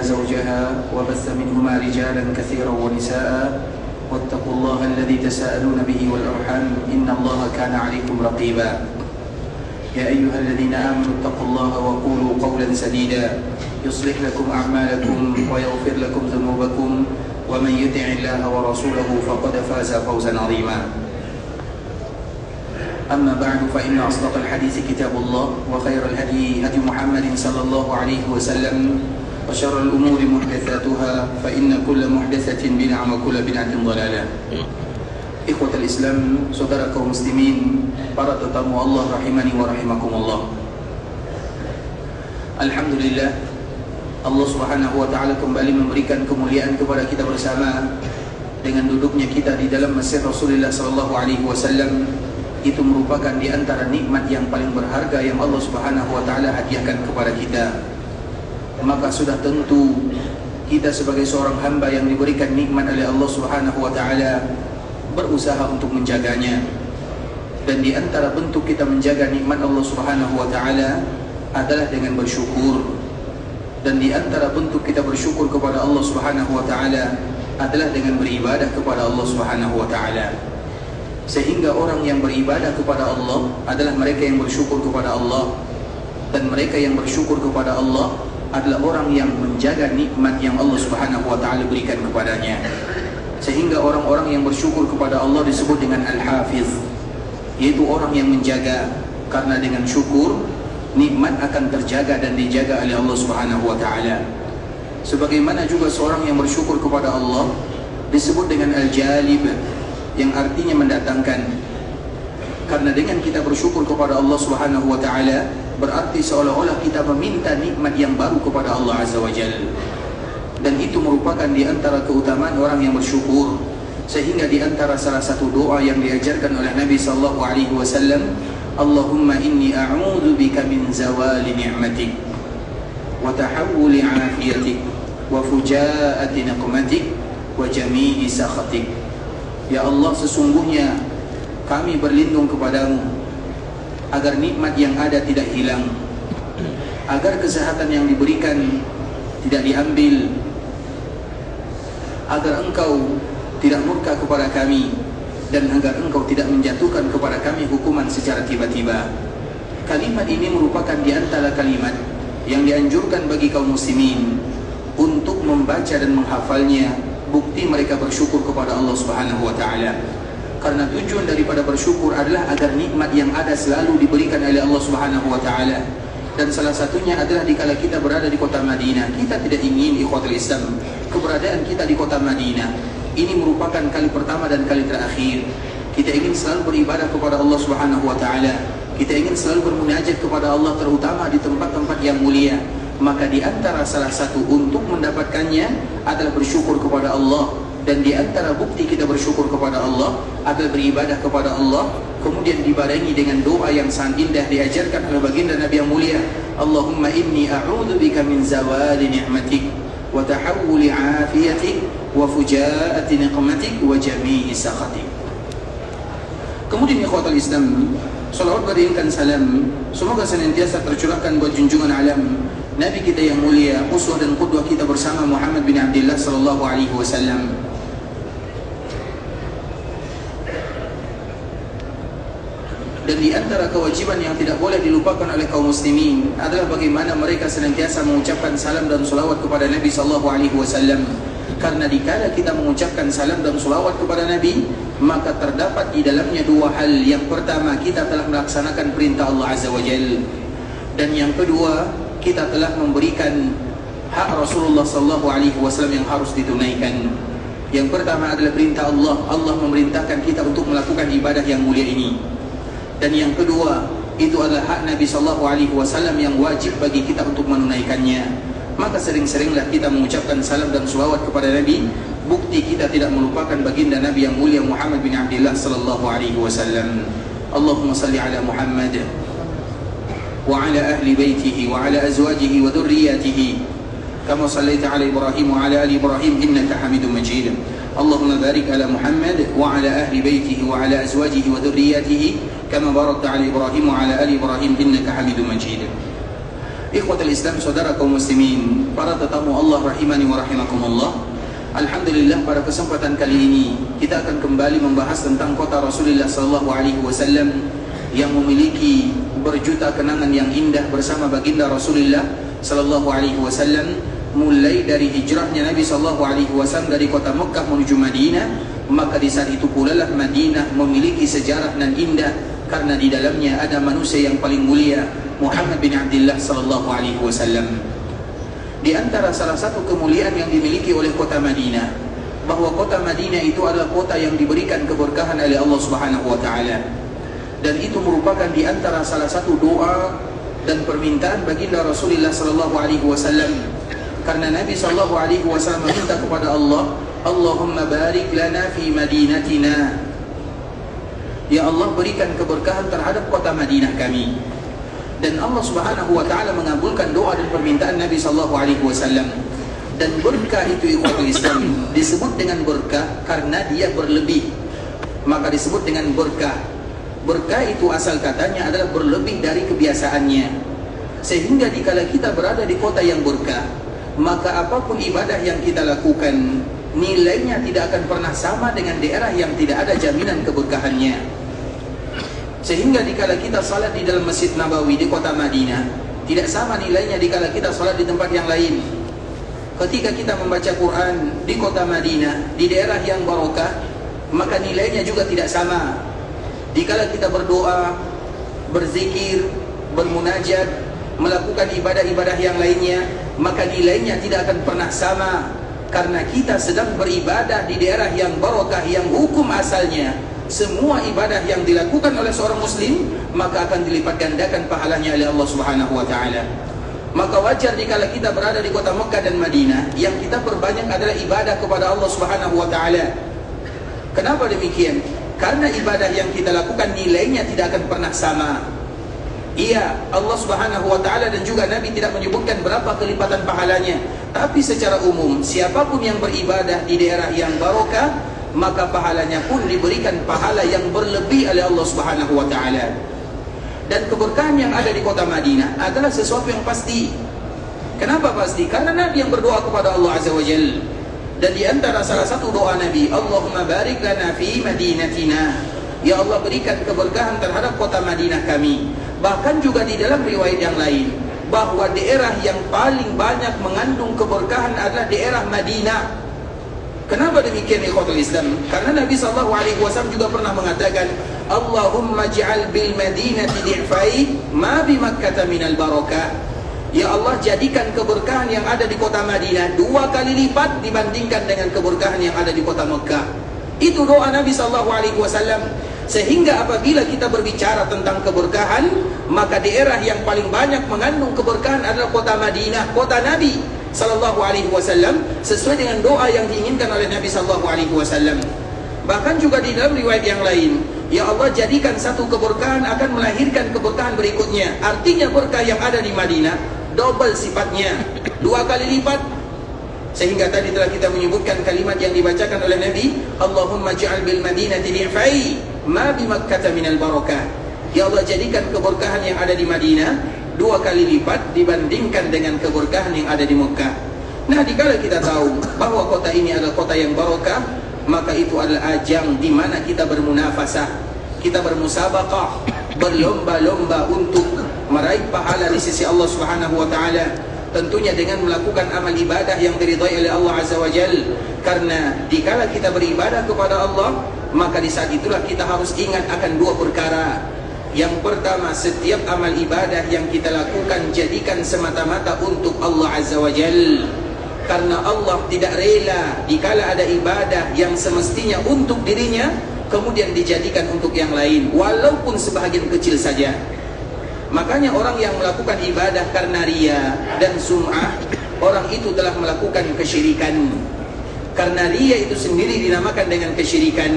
منها زوجها وبث منهما رجالا كثيرا ونساء واتقوا الله الذي تساءلون به والأرحام إن الله كان عليكم رقيبا يا أيها الذين آمنوا اتقوا الله وقولوا قولا سديدا يصلح لكم أعمالكم ويغفر لكم ذنوبكم ومن يطع الله ورسوله فقد فاز فوزا عظيما أما بعد فإن أصدق الحديث كتاب الله وخير الهدي هدي محمد صلى الله عليه وسلم وشر الأمور محدثاتها فإن كل محدثة بدعة وكل بدعة ضلالة. إخوة الإسلام, saudara kaum muslimin, para tetamu Allah rahimani wa rahimakumullah. Alhamdulillah, Allah Subhanahu wa taala kembali memberikan kemuliaan kepada kita bersama dengan duduknya kita di dalam masjid Rasulullah sallallahu alaihi wasallam. Itu merupakan di antara nikmat yang paling berharga yang Allah Subhanahu wa taala hadiahkan kepada kita. Maka sudah tentu kita sebagai seorang hamba yang diberikan nikmat oleh Allah Subhanahu wa taala berusaha untuk menjaganya. Dan di antara bentuk kita menjaga nikmat Allah Subhanahu wa taala adalah dengan bersyukur. Dan di antara bentuk kita bersyukur kepada Allah Subhanahu wa taala adalah dengan beribadah kepada Allah Subhanahu wa taala. Sehingga orang yang beribadah kepada Allah adalah mereka yang bersyukur kepada Allah, dan mereka yang bersyukur kepada Allah adalah orang yang menjaga nikmat yang Allah Subhanahu wa taala berikan kepadanya. Sehingga orang-orang yang bersyukur kepada Allah disebut dengan Al-Hafiz, yaitu orang yang menjaga. Karena dengan syukur nikmat akan terjaga dan dijaga oleh Allah Subhanahu wa taala. Sebagaimana juga seorang yang bersyukur kepada Allah disebut dengan Al-Jalib, yang artinya mendatangkan. Karena dengan kita bersyukur kepada Allah Subhanahu wa taala berarti seolah-olah kita meminta nikmat yang baru kepada Allah Azza wa Jalla. Dan itu merupakan di antara keutamaan orang yang bersyukur. Sehingga di antara salah satu doa yang diajarkan oleh Nabi sallallahu alaihi wasallam, Allahumma inni a'udzu bika min zawali ni'matik wa tahawuli 'afiyatik wa fujaati niqmatik wa jami'i sakhatik. Ya Allah, sesungguhnya kami berlindung kepadamu agar nikmat yang ada tidak hilang, agar kesehatan yang diberikan tidak diambil, agar engkau tidak murka kepada kami, dan agar engkau tidak menjatuhkan kepada kami hukuman secara tiba-tiba. Kalimat ini merupakan di antara kalimat yang dianjurkan bagi kaum muslimin untuk membaca dan menghafalnya. Bukti mereka bersyukur kepada Allah Subhanahu wa taala. Karena tujuan daripada bersyukur adalah agar nikmat yang ada selalu diberikan oleh Allah Subhanahu wa taala. Dan salah satunya adalah dikala kita berada di kota Madinah, kita tidak ingin ikhwatul Islam keberadaan kita di kota Madinah ini merupakan kali pertama dan kali terakhir. Kita ingin selalu beribadah kepada Allah Subhanahu wa taala. Kita ingin selalu bermunajat kepada Allah, terutama di tempat-tempat yang mulia. Maka di antara salah satu untuk mendapatkannya adalah bersyukur kepada Allah. Dan di antara bukti kita bersyukur kepada Allah adalah beribadah kepada Allah, kemudian dibarengi dengan doa yang sangat indah diajarkan oleh baginda Nabi yang mulia, Allahumma inni a'udzu bika min zawali ni'matik wa tahawuli 'afiyatik wa fujaati niqmatik wa jami'i sakhatik. Kemudian ikhwatul Islam, salawat berikan salam semoga senantiasa tercurahkan buat junjungan alam Nabi kita yang mulia, uswah dan qudwah kita bersama Muhammad bin Abdullah sallallahu alaihi wasallam. Dan di antara kewajiban yang tidak boleh dilupakan oleh kaum muslimin adalah bagaimana mereka senantiasa mengucapkan salam dan salawat kepada Nabi sallallahu alaihi wasallam. Karena dikala kita mengucapkan salam dan salawat kepada Nabi, maka terdapat di dalamnya dua hal. Yang pertama, kita telah melaksanakan perintah Allah Azza wa Jalla. Dan yang kedua, kita telah memberikan hak Rasulullah sallallahu alaihi wasallam yang harus ditunaikan. Yang pertama adalah perintah Allah. Allah memerintahkan kita untuk melakukan ibadah yang mulia ini. Dan yang kedua, itu adalah hak Nabi sallallahu alaihi wasallam yang wajib bagi kita untuk menunaikannya. Maka sering-seringlah kita mengucapkan salam dan salawat kepada Nabi. Bukti kita tidak melupakan baginda Nabi yang mulia Muhammad bin Abdullah sallallahu alaihi wasallam. Allahumma salli ala Muhammad وعلى أهل بيته وعلى أزواجه وذرياته كما صليت على إبراهيم وعلى آل إبراهيم إنك حميد مجيد اللهم بارك على محمد وعلى أهل بيته وعلى أزواجه وذرياته كما باركت على إبراهيم وعلى آل إبراهيم إنك حميد مجيد. Ikhwatul Islam, saudara kaum muslimin, para tetamu Allah Allah rahimani wa rahimakumullah. Alhamdulillah, pada kesempatan kali ini kita akan kembali membahas tentang kota Rasulullah sallallahu alaihi wasallam yang memiliki berjuta kenangan yang indah bersama baginda Rasulullah sallallahu alaihi wasallam, mulai dari hijrahnya Nabi sallallahu alaihi wasallam dari kota Mekah menuju Madinah. Maka di saat itu pula lah Madinah memiliki sejarah nan indah, karena di dalamnya ada manusia yang paling mulia, Muhammad bin Abdullah sallallahu alaihi wasallam. Di antara salah satu kemuliaan yang dimiliki oleh kota Madinah, bahwa kota Madinah itu adalah kota yang diberikan keberkahan oleh Allah Subhanahu wa taala. Dan itu merupakan di antara salah satu doa dan permintaan baginda Rasulullah sallallahu alaihi wasallam. Karena Nabi sallallahu alaihi wasallam meminta kepada Allah, Allahumma barik lana fi madinatina. Ya Allah, berikan keberkahan terhadap kota Madinah kami. Dan Allah Subhanahu wa taala mengabulkan doa dan permintaan Nabi sallallahu alaihi wasallam. Dan berkah itu ikhwatul Islam disebut dengan berkah karena dia berlebih. Maka disebut dengan berkah. Berkah itu asal katanya adalah berlebih dari kebiasaannya. Sehingga dikala kita berada di kota yang berkah, maka apapun ibadah yang kita lakukan, nilainya tidak akan pernah sama dengan daerah yang tidak ada jaminan keberkahannya. Sehingga dikala kita salat di dalam Masjid Nabawi di kota Madinah, tidak sama nilainya dikala kita salat di tempat yang lain. Ketika kita membaca Quran di kota Madinah, di daerah yang barokah, maka nilainya juga tidak sama. Dikala kita berdoa, berzikir, bermunajat, melakukan ibadah-ibadah yang lainnya, maka nilainya tidak akan pernah sama. Karena kita sedang beribadah di daerah yang barokah, yang hukum asalnya semua ibadah yang dilakukan oleh seorang muslim maka akan dilipat gandakan pahalanya oleh Allah Subhanahu wa taala. Maka wajar dikala kita berada di kota Mekah dan Madinah, yang kita perbanyak adalah ibadah kepada Allah Subhanahu wa taala. Kenapa demikian? Karena ibadah yang kita lakukan nilainya tidak akan pernah sama. Iya, Allah Subhanahu wa taala dan juga Nabi tidak menyebutkan berapa kelipatan pahalanya, tapi secara umum siapapun yang beribadah di daerah yang barokah, maka pahalanya pun diberikan pahala yang berlebih oleh Allah Subhanahu wa taala. Dan keberkahan yang ada di kota Madinah adalah sesuatu yang pasti. Kenapa pasti? Karena Nabi yang berdoa kepada Allah Azza wa Jalla. Dan di antara salah satu doa Nabi, Allahumma barik lana fi madinatina. Ya Allah, berikan keberkahan terhadap kota Madinah kami. Bahkan juga di dalam riwayat yang lain, bahwa daerah yang paling banyak mengandung keberkahan adalah daerah Madinah. Kenapa demikian ikhwatul Islam? Karena Nabi sallallahu alaihi wasallam juga pernah mengatakan, Allahumma ja'al bil madinati di'fai ma bi Makkah minal barakah. Ya Allah, jadikan keberkahan yang ada di kota Madinah 2 kali lipat dibandingkan dengan keberkahan yang ada di kota Mekah. Itu doa Nabi sallallahu alaihi wasallam. Sehingga apabila kita berbicara tentang keberkahan, maka daerah yang paling banyak mengandung keberkahan adalah kota Madinah, kota Nabi sallallahu alaihi wasallam, sesuai dengan doa yang diinginkan oleh Nabi sallallahu alaihi wasallam. Bahkan juga di dalam riwayat yang lain, ya Allah, jadikan satu keberkahan akan melahirkan keberkahan berikutnya. Artinya berkah yang ada di Madinah double sifatnya, 2 kali lipat. Sehingga tadi telah kita menyebutkan kalimat yang dibacakan oleh Nabi, Allahumma ja'al bil madinati di'fai ma bi Makkah minal barakah. Ya Allah, jadikan keberkahan yang ada di Madinah 2 kali lipat dibandingkan dengan keberkahan yang ada di Mekah. Nah, dikala kita tahu bahwa kota ini adalah kota yang barokah, maka itu adalah ajang di mana kita bermunafasah, kita bermusabaqah, berlomba-lomba untuk meraih pahala di sisi Allah Subhanahu wa taala. Tentunya dengan melakukan amal ibadah yang diridhai oleh Allah Azza wa Jalla. Karena dikala kita beribadah kepada Allah, maka di saat itulah kita harus ingat akan 2 perkara. Yang pertama, setiap amal ibadah yang kita lakukan jadikan semata-mata untuk Allah Azza wa Jalla. Karena Allah tidak rela dikala ada ibadah yang semestinya untuk dirinya kemudian dijadikan untuk yang lain, walaupun sebahagian kecil saja. Makanya orang yang melakukan ibadah karena riya dan sum'ah, orang itu telah melakukan kesyirikan. Karena riya itu sendiri dinamakan dengan kesyirikan.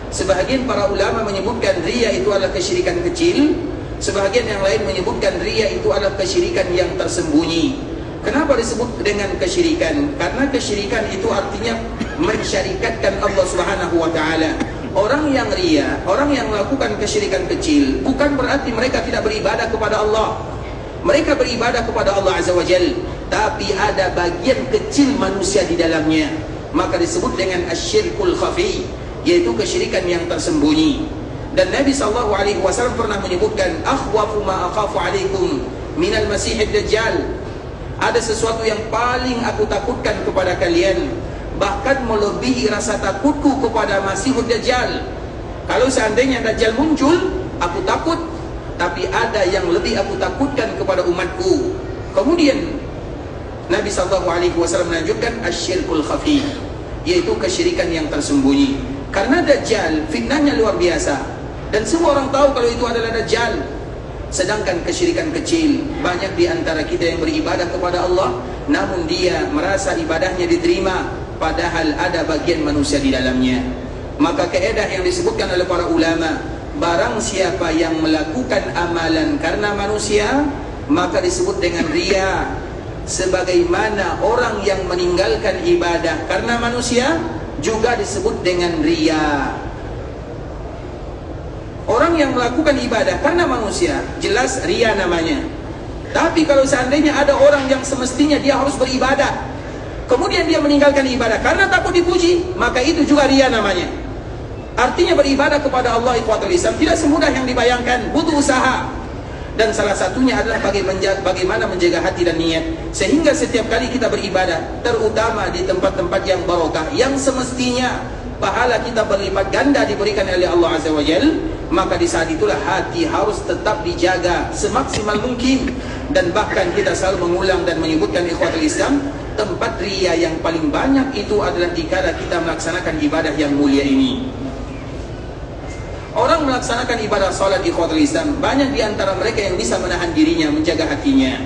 Sebahagian para ulama menyebutkan riya itu adalah kesyirikan kecil, sebahagian yang lain menyebutkan riya itu adalah kesyirikan yang tersembunyi. Kenapa disebut dengan kesyirikan? Karena kesyirikan itu artinya mensyarikatkan Allah Subhanahu wa taala. Orang yang riya, orang yang melakukan kesyirikan kecil, bukan berarti mereka tidak beribadah kepada Allah. Mereka beribadah kepada Allah Azza wa Jalla, tapi ada bagian kecil manusia di dalamnya, maka disebut dengan asyirkul khafi, yaitu kesyirikan yang tersembunyi. Dan Nabi SAW pernah menyebutkan, akhwafu ma akhafu alaikum minal masihid dajjal, ada sesuatu yang paling aku takutkan kepada kalian, bahkan melebihi rasa takutku kepada Masihud Dajjal. Kalau seandainya Dajjal muncul, aku takut, tapi ada yang lebih aku takutkan kepada umatku. Kemudian Nabi SAW menunjukkan asyirkul khafi, yaitu kesyirikan yang tersembunyi. Karena Dajjal fitnahnya luar biasa, dan semua orang tahu kalau itu adalah Dajjal. Sedangkan kesyirikan kecil, banyak di antara kita yang beribadah kepada Allah, namun dia merasa ibadahnya diterima, padahal ada bagian manusia di dalamnya. Maka kaedah yang disebutkan oleh para ulama, barang siapa yang melakukan amalan karena manusia, maka disebut dengan riya. Sebagaimana orang yang meninggalkan ibadah karena manusia juga disebut dengan riya. Orang yang melakukan ibadah karena manusia, jelas riya namanya. Tapi kalau seandainya ada orang yang semestinya dia harus beribadah, kemudian dia meninggalkan ibadah karena takut dipuji, maka itu juga riya namanya. Artinya beribadah kepada Allah ikhwatul Islam tidak semudah yang dibayangkan, butuh usaha. Dan salah satunya adalah bagaimana menjaga hati dan niat, sehingga setiap kali kita beribadah, terutama di tempat-tempat yang barokah, yang semestinya pahala kita berlipat ganda diberikan oleh Allah Azza wa Jalla, maka di saat itulah hati harus tetap dijaga semaksimal mungkin. Dan bahkan kita selalu mengulang dan menyebutkan ikhwatul Islam, tempat riya yang paling banyak itu adalah dikala kita melaksanakan ibadah yang mulia ini. Orang melaksanakan ibadah salat ikhwatul Islam, banyak di antara mereka yang bisa menahan dirinya, menjaga hatinya.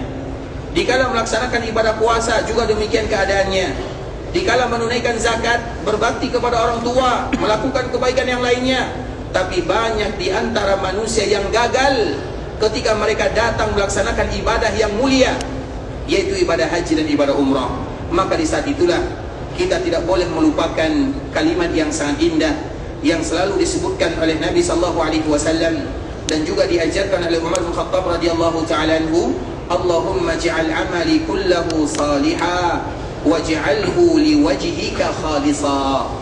Dikala melaksanakan ibadah puasa juga demikian keadaannya. Dikala menunaikan zakat, berbakti kepada orang tua, melakukan kebaikan yang lainnya. Tapi banyak di antara manusia yang gagal ketika mereka datang melaksanakan ibadah yang mulia, yaitu ibadah haji dan ibadah umrah. Maka di saat itulah kita tidak boleh melupakan kalimat yang sangat indah yang selalu disebutkan oleh Nabi SAW dan juga diajarkan oleh Umar bin Khattab radhiyallahu ta'ala anhu, Allahumma ja'al amali kullahu salihah waj'alhu liwajhika khalisa.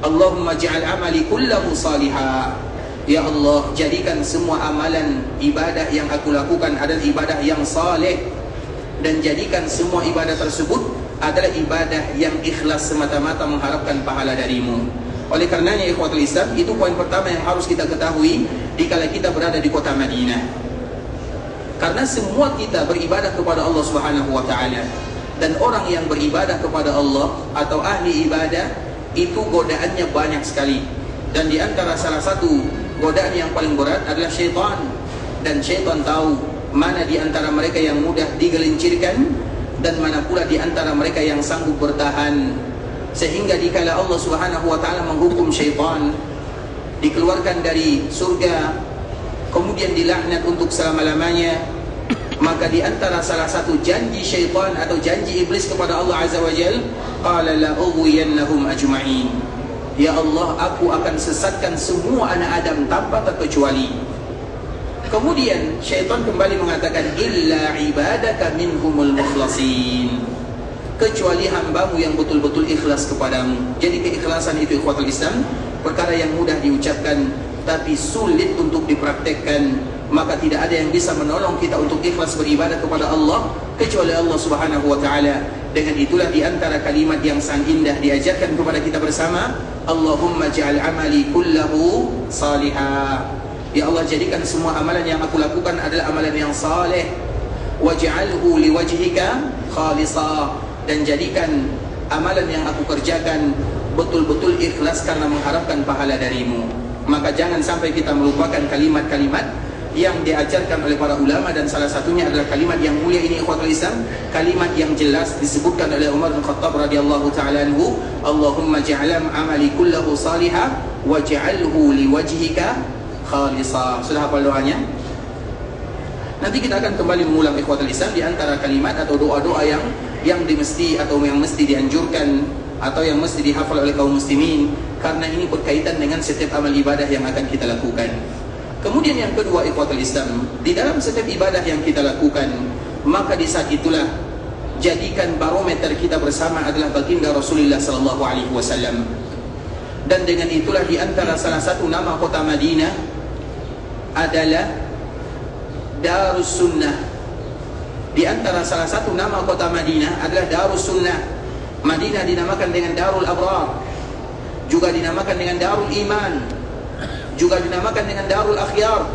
Allahumma ja'al amali kullahu salihah, ya Allah, jadikan semua amalan ibadah yang aku lakukan adalah ibadah yang saleh, dan jadikan semua ibadah tersebut adalah ibadah yang ikhlas semata-mata mengharapkan pahala darimu. Oleh karenanya ikhwatul Islam, itu poin pertama yang harus kita ketahui dikala kita berada di kota Madinah. Karena semua kita beribadah kepada Allah Subhanahu wa taala, dan orang yang beribadah kepada Allah atau ahli ibadah itu godaannya banyak sekali. Dan di antara salah satu godaan yang paling berat adalah syaitan. Dan syaitan tahu mana di antara mereka yang mudah digelincirkan dan mana pula di antara mereka yang sanggup bertahan. Sehingga dikala Allah Subhanahu wa taala menghukum syaitan, dikeluarkan dari surga, kemudian dilaknat untuk selama-lamanya, maka di antara salah satu janji syaitan atau janji iblis kepada Allah Azza wa Jalla, qala la ughwiyannahum ajma'in, ya Allah, aku akan sesatkan semua anak Adam tanpa terkecuali. Kemudian syaitan kembali mengatakan, illa ibadaka minhumul mukhlasin, kecuali hambamu yang betul-betul ikhlas kepadamu. Jadi keikhlasan itu ikhwatul Islam perkara yang mudah diucapkan tapi sulit untuk dipraktekkan. Maka tidak ada yang bisa menolong kita untuk ikhlas beribadah kepada Allah kecuali Allah Subhanahu wa taala. Dengan itulah di antara kalimat yang sangat indah diajarkan kepada kita bersama, Allahumma ja'al amali kullahu salihah, ya Allah, jadikan semua amalan yang aku lakukan adalah amalan yang saleh, waj'alhu liwajhika khalisa, dan jadikan amalan yang aku kerjakan betul-betul ikhlas karena mengharapkan pahala darimu. Maka jangan sampai kita melupakan kalimat-kalimat yang diajarkan oleh para ulama, dan salah satunya adalah kalimat yang mulia ini ikhwatul Islam, kalimat yang jelas disebutkan oleh Umar bin Khattab radhiyallahu ta'ala anhu, Allahumma ja'alam amali kullahu salihah waj'alhu liwajhika khalisa. Sudah hafal doanya? Nanti kita akan kembali mengulang ikhwatul Islam di antara kalimat atau doa-doa yang dimesti atau yang mesti dianjurkan atau yang mesti dihafal oleh kaum muslimin, karena ini berkaitan dengan setiap amal ibadah yang akan kita lakukan. Kemudian yang kedua ikhwatul Islam, di dalam setiap ibadah yang kita lakukan, maka di saat itulah jadikan barometer kita bersama adalah baginda Rasulullah sallallahu alaihi wasallam. Dan dengan itulah di antara salah satu nama kota Madinah adalah Darus Sunnah. Di antara salah satu nama kota Madinah adalah Darus Sunnah. Madinah dinamakan dengan Darul Abrar, juga dinamakan dengan Darul Iman, juga dinamakan dengan Darul Akhyar,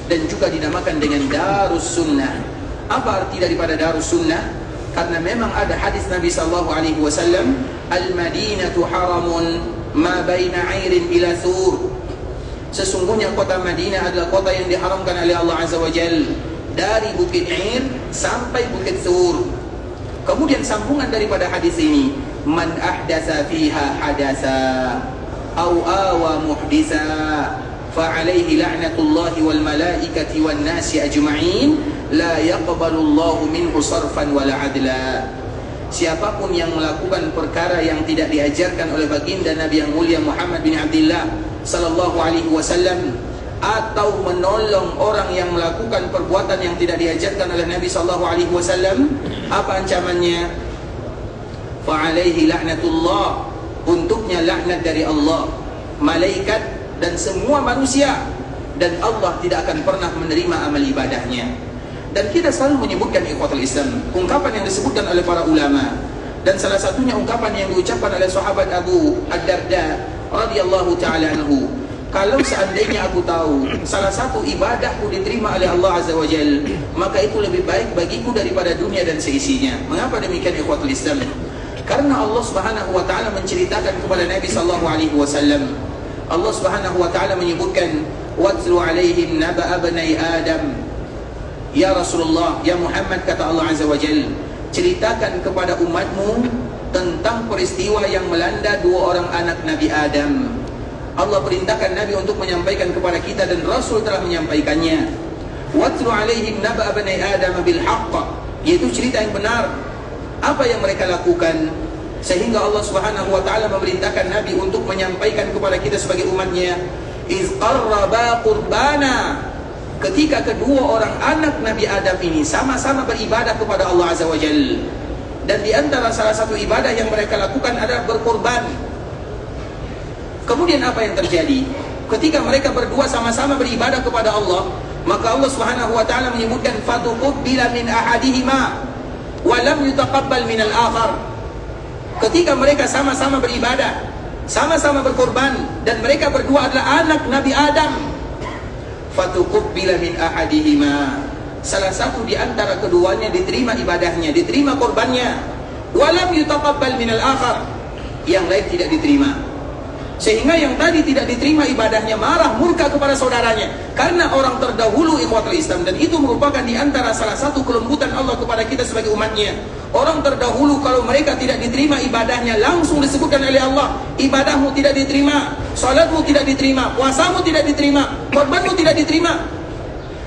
dan juga dinamakan dengan Darus Sunnah. Apa arti daripada Darus Sunnah? Karena memang ada hadis Nabi sallallahu alaihi wasallam, Al-Madinatu haramun ma baina 'airin ila Thur. Sesungguhnya kota Madinah adalah kota yang diharamkan oleh Allah Azza wa Jalla, dari Bukit Air sampai Bukit Thur. Kemudian sambungan daripada hadis ini, man ahdatsa fiha hadatsa aw awa muhditsa fa alaihi la'natullahi wal malaikati wan nasi ajma'in la yaqbalullahu minhu sarfan wala adla. Siapapun yang melakukan perkara yang tidak diajarkan oleh baginda Nabi yang mulia Muhammad bin Abdullah sallallahu alaihi wasallam, atau menolong orang yang melakukan perbuatan yang tidak diajarkan oleh Nabi sallallahu alaihi wasallam, apa ancamannya? Fa alaihi la'natullah, untuknya laknat dari Allah, malaikat dan semua manusia, dan Allah tidak akan pernah menerima amal ibadahnya. Dan kita selalu menyebutkan ikhwatul Islam, ungkapan yang disebutkan oleh para ulama, dan salah satunya ungkapan yang diucapkan oleh sahabat Abu Ad-Darda radhiyallahu ta'ala anhu, kalau seandainya aku tahu salah satu ibadahku diterima oleh Allah Azza wa Jalla, maka itu lebih baik bagiku daripada dunia dan seisinya. Mengapa demikian ikhwatul Islam? Karena Allah Subhanahu wa taala menceritakan kepada Nabi sallallahu alaihi wasallam, Allah Subhanahu wa taala menyebutkan, watlu alaihim naba'a bani Adam. Ya Rasulullah, ya Muhammad, kata Allah Azza wa Jalla, ceritakan kepada umatmu tentang peristiwa yang melanda dua orang anak Nabi Adam. Allah perintahkan Nabi untuk menyampaikan kepada kita, dan Rasul telah menyampaikannya. Watlu alaihim naba'a bani Adam bil haqq, yaitu cerita yang benar. Apa yang mereka lakukan sehingga Allah Subhanahu wa taala memerintahkan Nabi untuk menyampaikan kepada kita sebagai umatnya, iz qarraba qurbana, ketika kedua orang anak Nabi Adam ini sama-sama beribadah kepada Allah Azza wa Jalla. Dan di antara salah satu ibadah yang mereka lakukan adalah berkorban. Kemudian apa yang terjadi? Ketika mereka berdua sama-sama beribadah kepada Allah, maka Allah Subhanahu wa taala menyebutkan fatuqbila min ahadihima wa lam yutaqabbal min al-akhar. Ketika mereka sama-sama beribadah, sama-sama berkorban, dan mereka berdua adalah anak Nabi Adam, fatuqbila min ahadihima, salah satu di antara keduanya diterima ibadahnya, diterima korbannya, walam yutaqabbal minal akhar, yang lain tidak diterima. Sehingga yang tadi tidak diterima ibadahnya marah, murka kepada saudaranya, karena orang terdahulu ikhwatul Islam, dan itu merupakan di antara salah satu kelembutan Allah kepada kita sebagai umatnya. Orang terdahulu kalau mereka tidak diterima ibadahnya, langsung disebutkan oleh Allah, ibadahmu tidak diterima, salatmu tidak diterima, puasamu tidak diterima, korbanmu tidak diterima.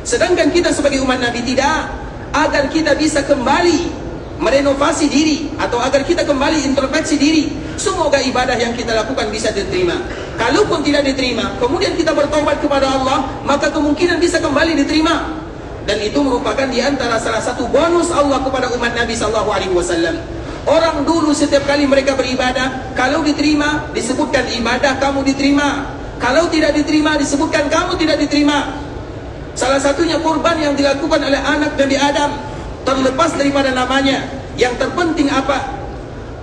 Sedangkan kita sebagai umat Nabi tidak. Agar kita bisa kembali merenovasi diri, atau agar kita kembali introspeksi diri, semoga ibadah yang kita lakukan bisa diterima. Kalaupun tidak diterima, kemudian kita bertobat kepada Allah, maka kemungkinan bisa kembali diterima. Dan itu merupakan di antara salah satu bonus Allah kepada umat Nabi sallallahu alaihi wasallam. Orang dulu setiap kali mereka beribadah, kalau diterima disebutkan ibadah kamu diterima, kalau tidak diterima disebutkan kamu tidak diterima. Salah satunya korban yang dilakukan oleh anak Nabi Adam, terlepas daripada namanya, yang terpenting apa?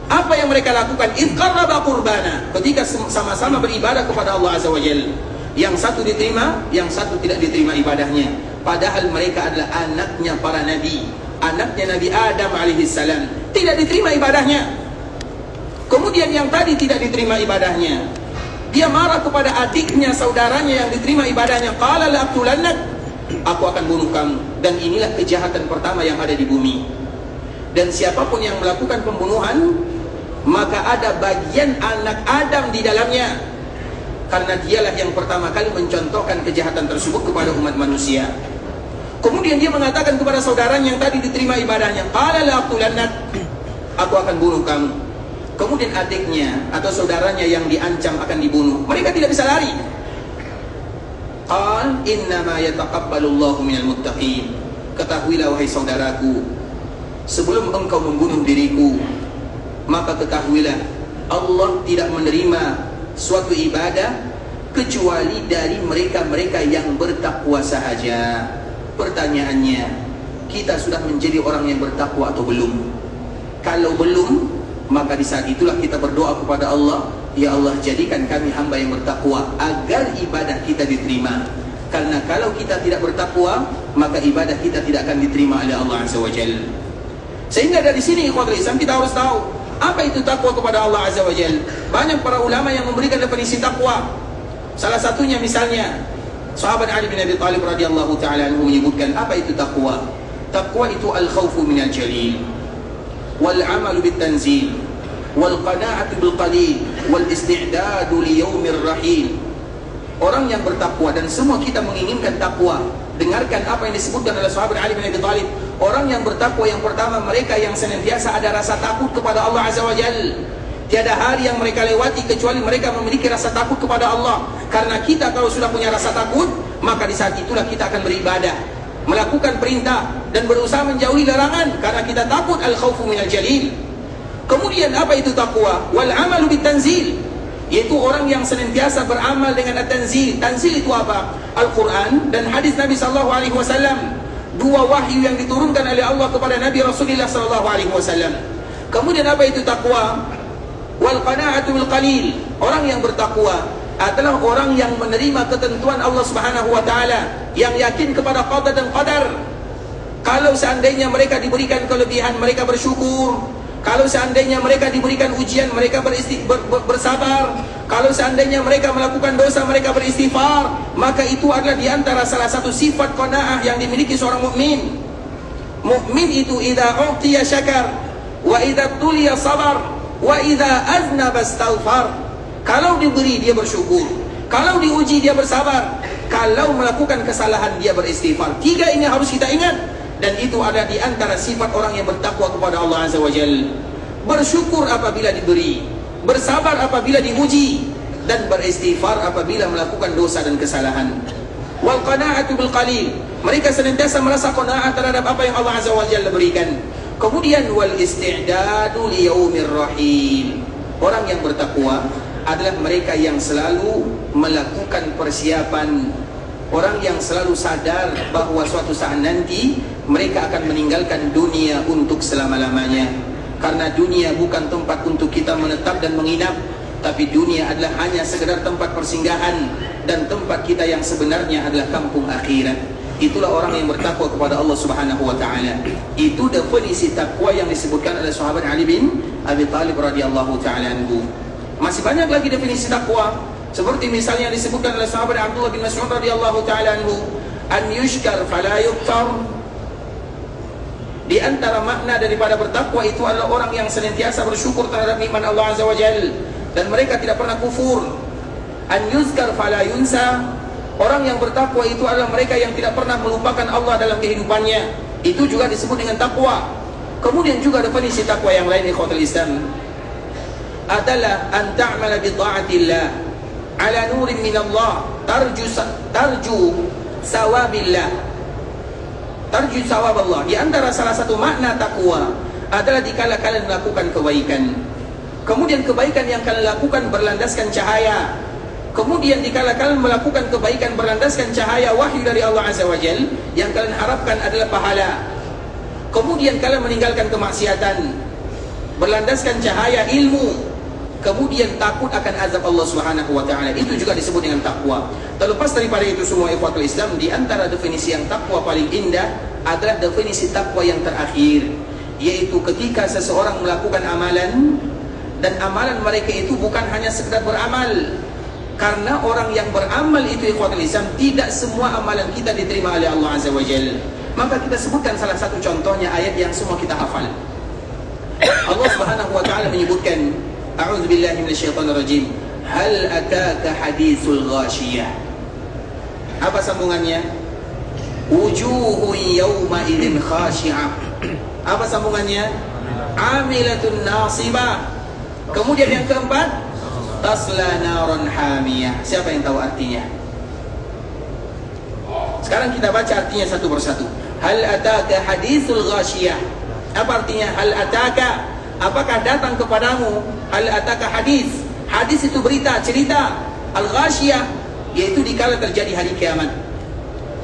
Apa yang mereka lakukan? Idh qarraba qurbana, ketika sama-sama beribadah kepada Allah Azza wa Jalla. Yang satu diterima, yang satu tidak diterima ibadahnya. Padahal mereka adalah anaknya para nabi, anaknya Nabi Adam alaihissalam, tidak diterima ibadahnya. Kemudian yang tadi tidak diterima ibadahnya, dia marah kepada adiknya, saudaranya yang diterima ibadahnya. Qala la'aqtulannak, aku akan bunuh kamu. Dan inilah kejahatan pertama yang ada di bumi. Dan siapapun yang melakukan pembunuhan, maka ada bagian anak Adam di dalamnya, karena dialah yang pertama kali mencontohkan kejahatan tersebut kepada umat manusia. Kemudian dia mengatakan kepada saudaranya yang tadi diterima ibadahnya, qala la'aqtulannak, aku akan bunuh kamu. Kemudian adiknya atau saudaranya yang diancam akan dibunuh, mereka tidak bisa lari. Qal innama yataqabbalullahu minal muttaqin, ketahuilah wahai saudaraku, sebelum engkau membunuh diriku, maka ketahuilah Allah tidak menerima suatu ibadah kecuali dari mereka-mereka yang bertakwa sahaja. Pertanyaannya, kita sudah menjadi orang yang bertakwa atau belum? Kalau belum, maka di saat itulah kita berdoa kepada Allah, ya Allah, jadikan kami hamba yang bertakwa agar ibadah kita diterima. Karena kalau kita tidak bertakwa, maka ibadah kita tidak akan diterima oleh Allah Azza wa Jalla. Sehingga dari sini ikhwatul Islam kita harus tahu apa itu takwa kepada Allah Azza wa Jalla. Banyak para ulama yang memberikan definisi takwa. Salah satunya misalnya sahabat Ali bin Abi Thalib radhiyallahu taala anhu menyebutkan apa itu takwa. Takwa itu al-khawfu minal jalil, wal 'amalu bit tanzil, wal qana'atu bil qalil, wal isti'dadu li yaumir rahil. Orang yang bertakwa, dan semua kita menginginkan takwa. Dengarkan apa yang disebutkan oleh sahabat Ali bin Abi Thalib. Orang yang bertakwa yang pertama, mereka yang senantiasa ada rasa takut kepada Allah Azza wa Jalla. Tiada hari yang mereka lewati kecuali mereka memiliki rasa takut kepada Allah. Karena kita kalau sudah punya rasa takut, maka di saat itulah kita akan beribadah, melakukan perintah dan berusaha menjauhi larangan, karena kita takut al-khawfu minal jalil. Kemudian apa itu takwa? Wal 'amalu bit tanzil, yaitu orang yang senantiasa beramal dengan at-tanzil. Tanzil itu apa? Al-Quran dan hadis Nabi SAW. Dua wahyu yang diturunkan oleh Allah kepada Nabi Rasulullah SAW. Kemudian apa itu takwa? Wal qana'atu bil qalil. Orang yang bertakwa adalah orang yang menerima ketentuan Allah Subhanahu wa taala, yang yakin kepada qada dan qadar. Kalau seandainya mereka diberikan kelebihan, mereka bersyukur. Kalau seandainya mereka diberikan ujian, mereka bersabar. Kalau seandainya mereka melakukan dosa, mereka beristighfar. Maka itu adalah di antara salah satu sifat qanaah yang dimiliki seorang mukmin. Mukmin itu idza u'tiya syakar, wa idza tuliya sabar, wa idza aznaba astaghfar. Kalau diberi dia bersyukur, kalau diuji dia bersabar, kalau melakukan kesalahan dia beristighfar. Tiga ini harus kita ingat, dan itu ada di antara sifat orang yang bertakwa kepada Allah Azza wa Jalla. Bersyukur apabila diberi, bersabar apabila diuji, dan beristighfar apabila melakukan dosa dan kesalahan. Wal qana'atu bil qalil, mereka senantiasa merasa qanaah terhadap apa yang Allah Azza wa Jalla berikan. Kemudian wal isti'dadu li yaumir rahil, orang yang bertakwa adalah mereka yang selalu melakukan persiapan, orang yang selalu sadar bahwa suatu saat nanti mereka akan meninggalkan dunia untuk selama-lamanya. Karena dunia bukan tempat untuk kita menetap dan menginap, tapi dunia adalah hanya sekedar tempat persinggahan, dan tempat kita yang sebenarnya adalah kampung akhirat. Itulah orang yang bertakwa kepada Allah Subhanahu wa taala. Itu definisi takwa yang disebutkan oleh sahabat Ali bin Abi Thalib radhiyallahu taala anhu. Masih banyak lagi definisi takwa, seperti misalnya yang disebutkan oleh sahabat Abdullah bin Mas'ud radhiyallahu taala anhu, an yushkar fala yukfar. Di antara makna daripada bertakwa itu adalah orang yang senantiasa bersyukur terhadap nikmat Allah Azza wa Jalla, dan mereka tidak pernah kufur. An yuzkar fala yunsa. Orang yang bertakwa itu adalah mereka yang tidak pernah melupakan Allah dalam kehidupannya. Itu juga disebut dengan takwa. Kemudian juga definisi takwa yang lain ikhwatul Islam adalah an ta'mala bi ta'atillah ala nurin min Allah tarju sawabillah. Tarju sawab Allah. Di antara salah satu makna takwa adalah dikala kalian melakukan kebaikan, kemudian kebaikan yang kalian lakukan berlandaskan cahaya. Kemudian dikala kalian melakukan kebaikan berlandaskan cahaya wahyu dari Allah Azza wa Jalla, yang kalian harapkan adalah pahala. Kemudian kalian meninggalkan kemaksiatan berlandaskan cahaya ilmu, kemudian takut akan azab Allah Subhanahu wa taala. Itu juga disebut dengan takwa. Terlepas daripada itu semua ikhwatul Islam, di antara definisi yang takwa paling indah adalah definisi takwa yang terakhir, yaitu ketika seseorang melakukan amalan, dan amalan mereka itu bukan hanya sekedar beramal. Karena orang yang beramal itu ikhwatul Islam, tidak semua amalan kita diterima oleh Allah Azza wa Jalla. Maka kita sebutkan salah satu contohnya, ayat yang semua kita hafal. Allah Subhanahu wa taala menyebutkan, a'udzu billahi minasyaitonir rajim, hal ataka haditsul ghashiyah. Apa sambungannya? Wujuhun yawma idzin khashi'ah. Apa sambungannya? Amilatun nasibah. Kemudian yang keempat, tasla naron hamiyah. Siapa yang tahu artinya? Sekarang kita baca artinya satu persatu. Hal ataka hadithul ghashiyah. Apa artinya hal ataka? Apakah datang kepadamu hal ataka hadis? Hadis itu berita, cerita. Al-ghashiyah yaitu dikala terjadi hari kiamat.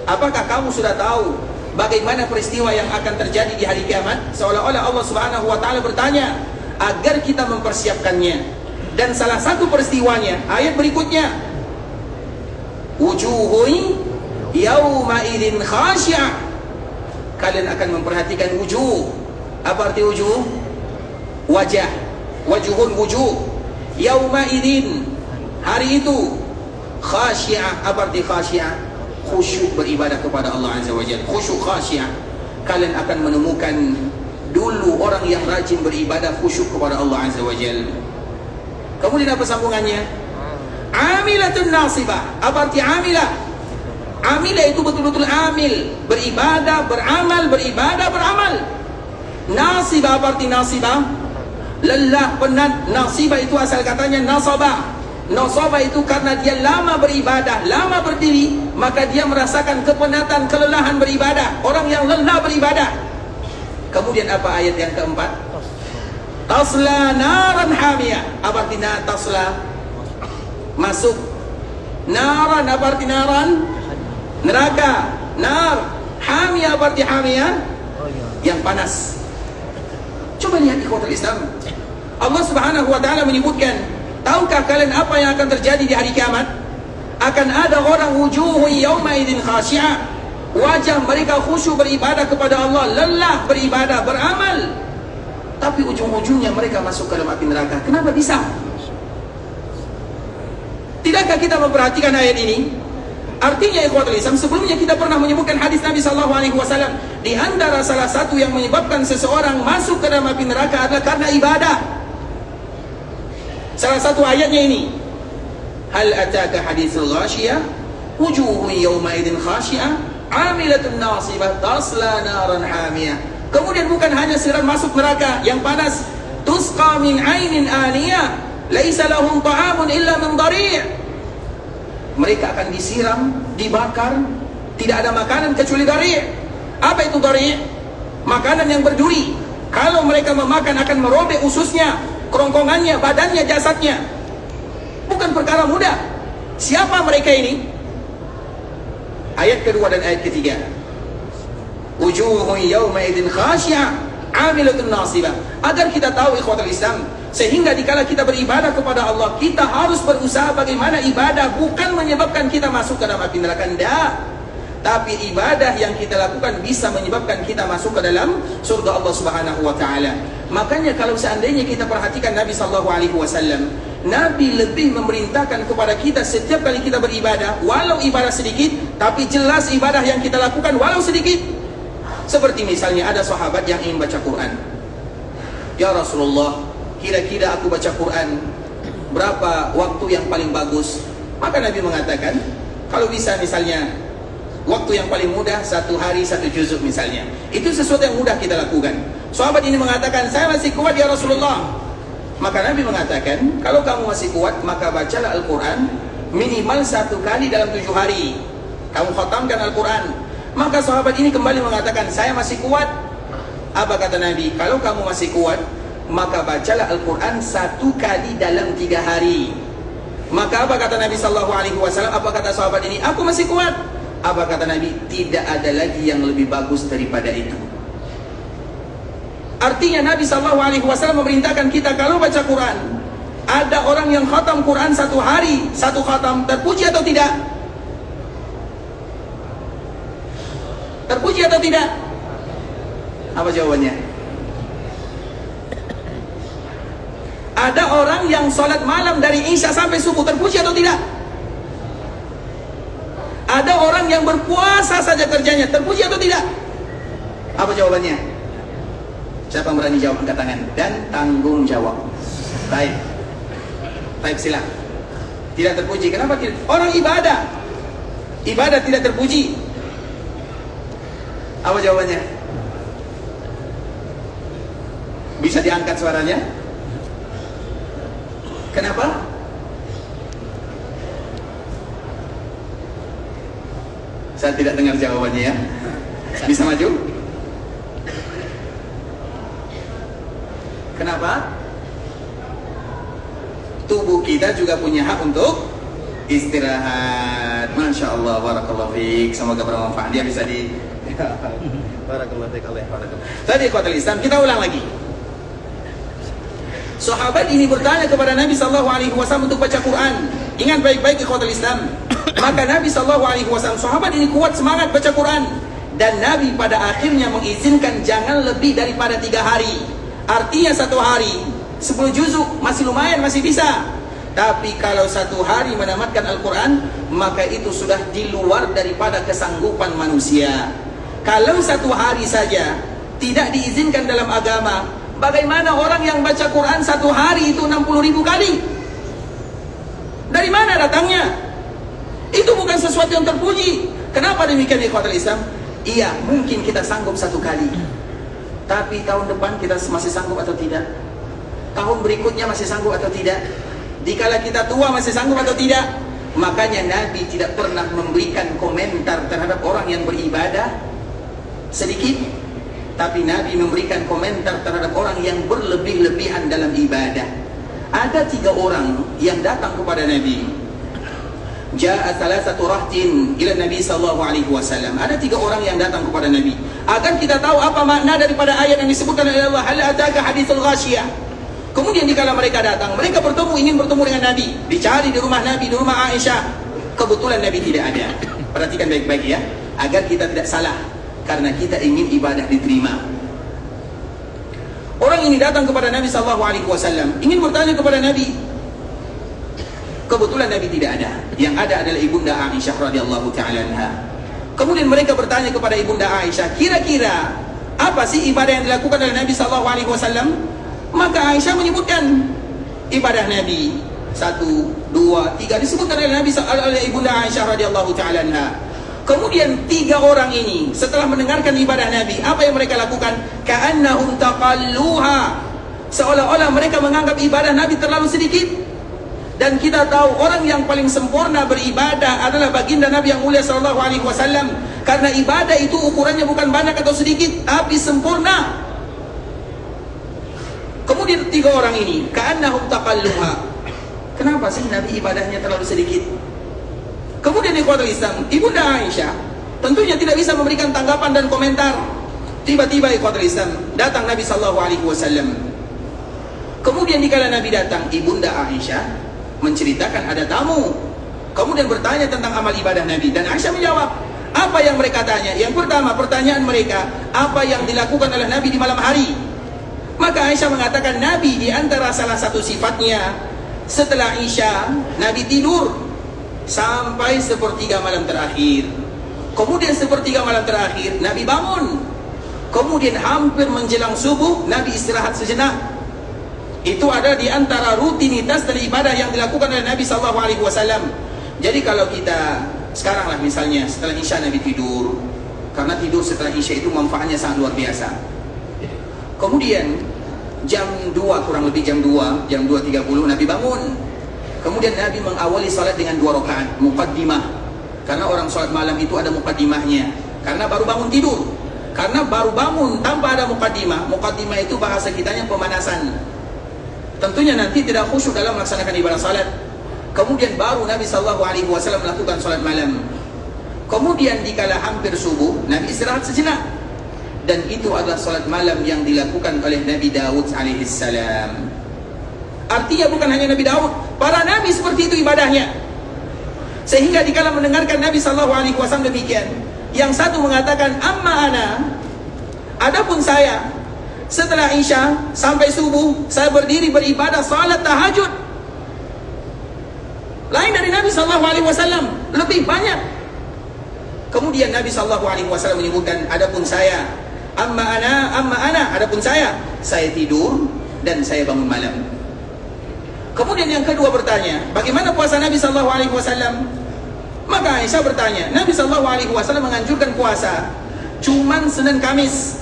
Apakah kamu sudah tahu bagaimana peristiwa yang akan terjadi di hari kiamat? Seolah-olah Allah Subhanahu wa taala bertanya agar kita mempersiapkannya. Dan salah satu peristiwanya ayat berikutnya, wujuhun yauma idzin khashi'ah. Kalian akan memperhatikan wujuh. Apa arti wujuh? Wajah. Wajuhun wujuh. Yauma idzin, hari itu. Khashi'ah. Apa arti khashi'ah? Khusyuk beribadah kepada Allah Azza wa Jalla. Khusyuk khashi'ah. Kalian akan menemukan dulu orang yang rajin beribadah khusyuk kepada Allah Azza wa Jalla. Kemudian apa sambungannya? Amilatun nasibah. Apa arti amilah? Amilah itu betul-betul amil, beribadah, beramal, beribadah, beramal. Nasibah, apa arti nasibah? Lelah, penat. Nasibah itu asal katanya nasabah. Nasabah itu karena dia lama beribadah, lama berdiri, maka dia merasakan kepenatan, kelelahan beribadah. Orang yang lelah beribadah. Kemudian apa ayat yang keempat? Tasla naran hamiyah. Apa arti tasla? Masuk. Naran, apa arti naran? Neraka. Nar. Hamiyah, apa arti hamiyah? Yang panas. Coba lihat ikhwatul Islam. Allah Subhanahu wa taala menyebutkan, tahukah kalian apa yang akan terjadi di hari kiamat? Akan ada orang wujuhun yauma idzin khashi'ah. Wajah mereka khusyuk beribadah kepada Allah, lelah beribadah, beramal. Tapi ujung-ujungnya mereka masuk ke dalam api neraka. Kenapa bisa? Tidakkah kita memperhatikan ayat ini? Artinya ikhwatul Islam, sebelumnya kita pernah menyebutkan hadis Nabi SAW. Di antara salah satu yang menyebabkan seseorang masuk ke dalam api neraka adalah karena ibadah. Salah satu ayatnya ini, hal ataka hadithul ghashiyah, wujuhun yawma idzin khashi'ah, amilatun nasibah, tasla naran hamiyah. Kemudian bukan hanya sekedar masuk neraka yang panas, tusqa min ainin aniyah, laisa lahum ta'amun illa min dhari'. Mereka akan disiram, dibakar, tidak ada makanan kecuali dhari'. Apa itu dhari'? Makanan yang berduri. Kalau mereka memakan akan merobek ususnya, kerongkongannya, badannya, jasadnya. Bukan perkara mudah. Siapa mereka ini? Ayat kedua dan ayat ketiga. Wujuhun yawma idzin khashi'ah, amilatun nasibah. Agar kita tahu ikhwatul Islam, sehingga dikala kita beribadah kepada Allah, kita harus berusaha bagaimana ibadah bukan menyebabkan kita masuk ke dalam api neraka, tidak. Tapi ibadah yang kita lakukan bisa menyebabkan kita masuk ke dalam surga Allah Subhanahu wa taala. Makanya kalau seandainya kita perhatikan Nabi sallallahu alaihi wasallam, Nabi lebih memerintahkan kepada kita setiap kali kita beribadah, walau ibadah sedikit, tapi jelas ibadah yang kita lakukan walau sedikit. Seperti misalnya ada sahabat yang ingin baca Quran. Ya Rasulullah, kira-kira aku baca Quran berapa waktu yang paling bagus? Maka Nabi mengatakan, kalau bisa misalnya waktu yang paling mudah 1 hari 1 juzuk misalnya. Itu sesuatu yang mudah kita lakukan. Sahabat ini mengatakan, saya masih kuat ya Rasulullah. Maka Nabi mengatakan, kalau kamu masih kuat, maka bacalah Al-Quran minimal 1 kali dalam 7 hari. Kamu khatamkan Al-Quran. Maka sahabat ini kembali mengatakan, saya masih kuat. Apa kata Nabi? Kalau kamu masih kuat, maka bacalah Al-Quran 1 kali dalam 3 hari. Maka apa kata Nabi SAW? Apa kata sahabat ini? Aku masih kuat. Apa kata Nabi? Tidak ada lagi yang lebih bagus daripada itu. Artinya Nabi SAW memerintahkan kita kalau baca Quran, ada orang yang khatam Quran 1 hari 1 khatam, terpuji atau tidak? Terpuji atau tidak? Apa jawabannya? Ada orang yang sholat malam dari Isya sampai subuh, terpuji atau tidak? Ada orang yang berpuasa saja kerjanya, terpuji atau tidak? Apa jawabannya? Siapa berani jawab, angkat tangan dan tanggung jawab. Baik. Baik, silah. Tidak terpuji. Kenapa tidak? Orang ibadah. Ibadah tidak terpuji. Apa jawabannya? Bisa diangkat suaranya? Kenapa? Saya tidak dengar jawabannya ya. Bisa maju? Kenapa? Tubuh kita juga punya hak untuk istirahat. Masya Allah, barakallahu fiik. Semoga bermanfaat. Dia bisa di barakallahu fiik. Tadi ikhwatul Islam, kita ulang lagi. Sahabat ini bertanya kepada Nabi SAW untuk baca Quran. Ingat baik-baik ikhwatul Islam. Maka Nabi SAW, sahabat ini kuat semangat baca Quran. Dan Nabi pada akhirnya mengizinkan jangan lebih daripada 3 hari. Artinya 1 hari 10 juzuk masih lumayan, masih bisa. Tapi kalau 1 hari menamatkan Al-Quran, maka itu sudah di luar daripada kesanggupan manusia. Kalau 1 hari saja tidak diizinkan dalam agama, bagaimana orang yang baca Quran 1 hari itu 60.000 kali? Dari mana datangnya? Itu bukan sesuatu yang terpuji. Kenapa demikian ikhwatul Islam? Iya, mungkin kita sanggup 1 kali. Tapi tahun depan kita masih sanggup atau tidak? Tahun berikutnya masih sanggup atau tidak? Dikala kita tua masih sanggup atau tidak? Makanya Nabi tidak pernah memberikan komentar terhadap orang yang beribadah sedikit, tapi Nabi memberikan komentar terhadap orang yang berlebih-lebihan dalam ibadah. Ada 3 orang yang datang kepada Nabi. Ja'a thalathatu rahtin ila Nabi sallallahu alaihi wasallam. Ada 3 orang yang datang kepada Nabi. Agar kita tahu apa makna daripada ayat yang disebutkan oleh Allah, hal ataka hadithul ghasyiyah. Kemudian dikala mereka datang, mereka ingin bertemu dengan Nabi. Dicari di rumah Nabi, di rumah Aisyah. Kebetulan Nabi tidak ada. Perhatikan baik-baik ya, agar kita tidak salah. Karena kita ingin ibadah diterima. Orang ini datang kepada Nabi sallallahu alaihi wasallam, ingin bertanya kepada Nabi. Kebetulan Nabi tidak ada. Yang ada adalah Ibunda Aisyah radhiyallahu ta'ala anha. Kemudian mereka bertanya kepada Ibunda Aisyah, kira-kira apa sih ibadah yang dilakukan oleh Nabi sallallahu alaihi wasallam? Maka Aisyah menyebutkan ibadah Nabi 1, 2, 3 disebutkan oleh Nabi oleh Ibunda Aisyah radhiyallahu ta'ala anha. Kemudian 3 orang ini setelah mendengarkan ibadah Nabi, apa yang mereka lakukan? Ka'annahum taqalluha. Seolah-olah mereka menganggap ibadah Nabi terlalu sedikit. Dan kita tahu orang yang paling sempurna beribadah adalah baginda Nabi yang mulia sallallahu alaihi wasallam. Karena ibadah itu ukurannya bukan banyak atau sedikit, tapi sempurna. Kemudian 3 orang ini, ka'annahum taqalluha. Kenapa sih Nabi ibadahnya terlalu sedikit? Kemudian ikhwatul Islam, Ibunda Aisyah tentunya tidak bisa memberikan tanggapan dan komentar. Tiba-tiba ikhwatul Islam, datang Nabi sallallahu alaihi wasallam. Kemudian dikala Nabi datang, Ibunda Aisyah menceritakan ada tamu. Kemudian bertanya tentang amal ibadah Nabi. Dan Aisyah menjawab. Apa yang mereka tanya? Yang pertama, pertanyaan mereka, apa yang dilakukan oleh Nabi di malam hari? Maka Aisyah mengatakan, Nabi di antara salah satu sifatnya, setelah Isya, Nabi tidur sampai 1/3 malam terakhir. Kemudian 1/3 malam terakhir, Nabi bangun. Kemudian hampir menjelang subuh, Nabi istirahat sejenak. Itu ada di antara rutinitas dari ibadah yang dilakukan oleh Nabi SAW. Jadi kalau kita sekarang lah misalnya setelah Isya Nabi tidur, karena tidur setelah Isya itu manfaatnya sangat luar biasa. Kemudian jam 2 kurang lebih jam 2:30 Nabi bangun. Kemudian Nabi mengawali salat dengan 2 rakaat muqaddimah. Karena orang salat malam itu ada muqaddimahnya. Karena baru bangun tidur. Karena baru bangun tanpa ada muqaddimah. Muqaddimah itu bahasa kitanya pemanasan. Tentunya nanti tidak khusyuk dalam melaksanakan ibadah salat. Kemudian baru Nabi sallallahu alaihi wasallam melakukan salat malam. Kemudian dikala hampir subuh, Nabi istirahat sejenak. Dan itu adalah salat malam yang dilakukan oleh Nabi Daud alaihissalam. Artinya bukan hanya Nabi Daud, para nabi seperti itu ibadahnya. Sehingga dikala mendengarkan Nabi sallallahu alaihi wasallam demikian, yang satu mengatakan, amma ana, adapun saya setelah Isya sampai subuh, saya berdiri beribadah salat tahajud. Lain dari Nabi SAW, lebih banyak. Kemudian Nabi SAW menyebutkan, adapun saya, amma ana, adapun saya tidur dan saya bangun malam. Kemudian yang kedua bertanya, bagaimana puasa Nabi SAW? Maka Aisyah bertanya, Nabi SAW menganjurkan puasa cuman Senin Kamis.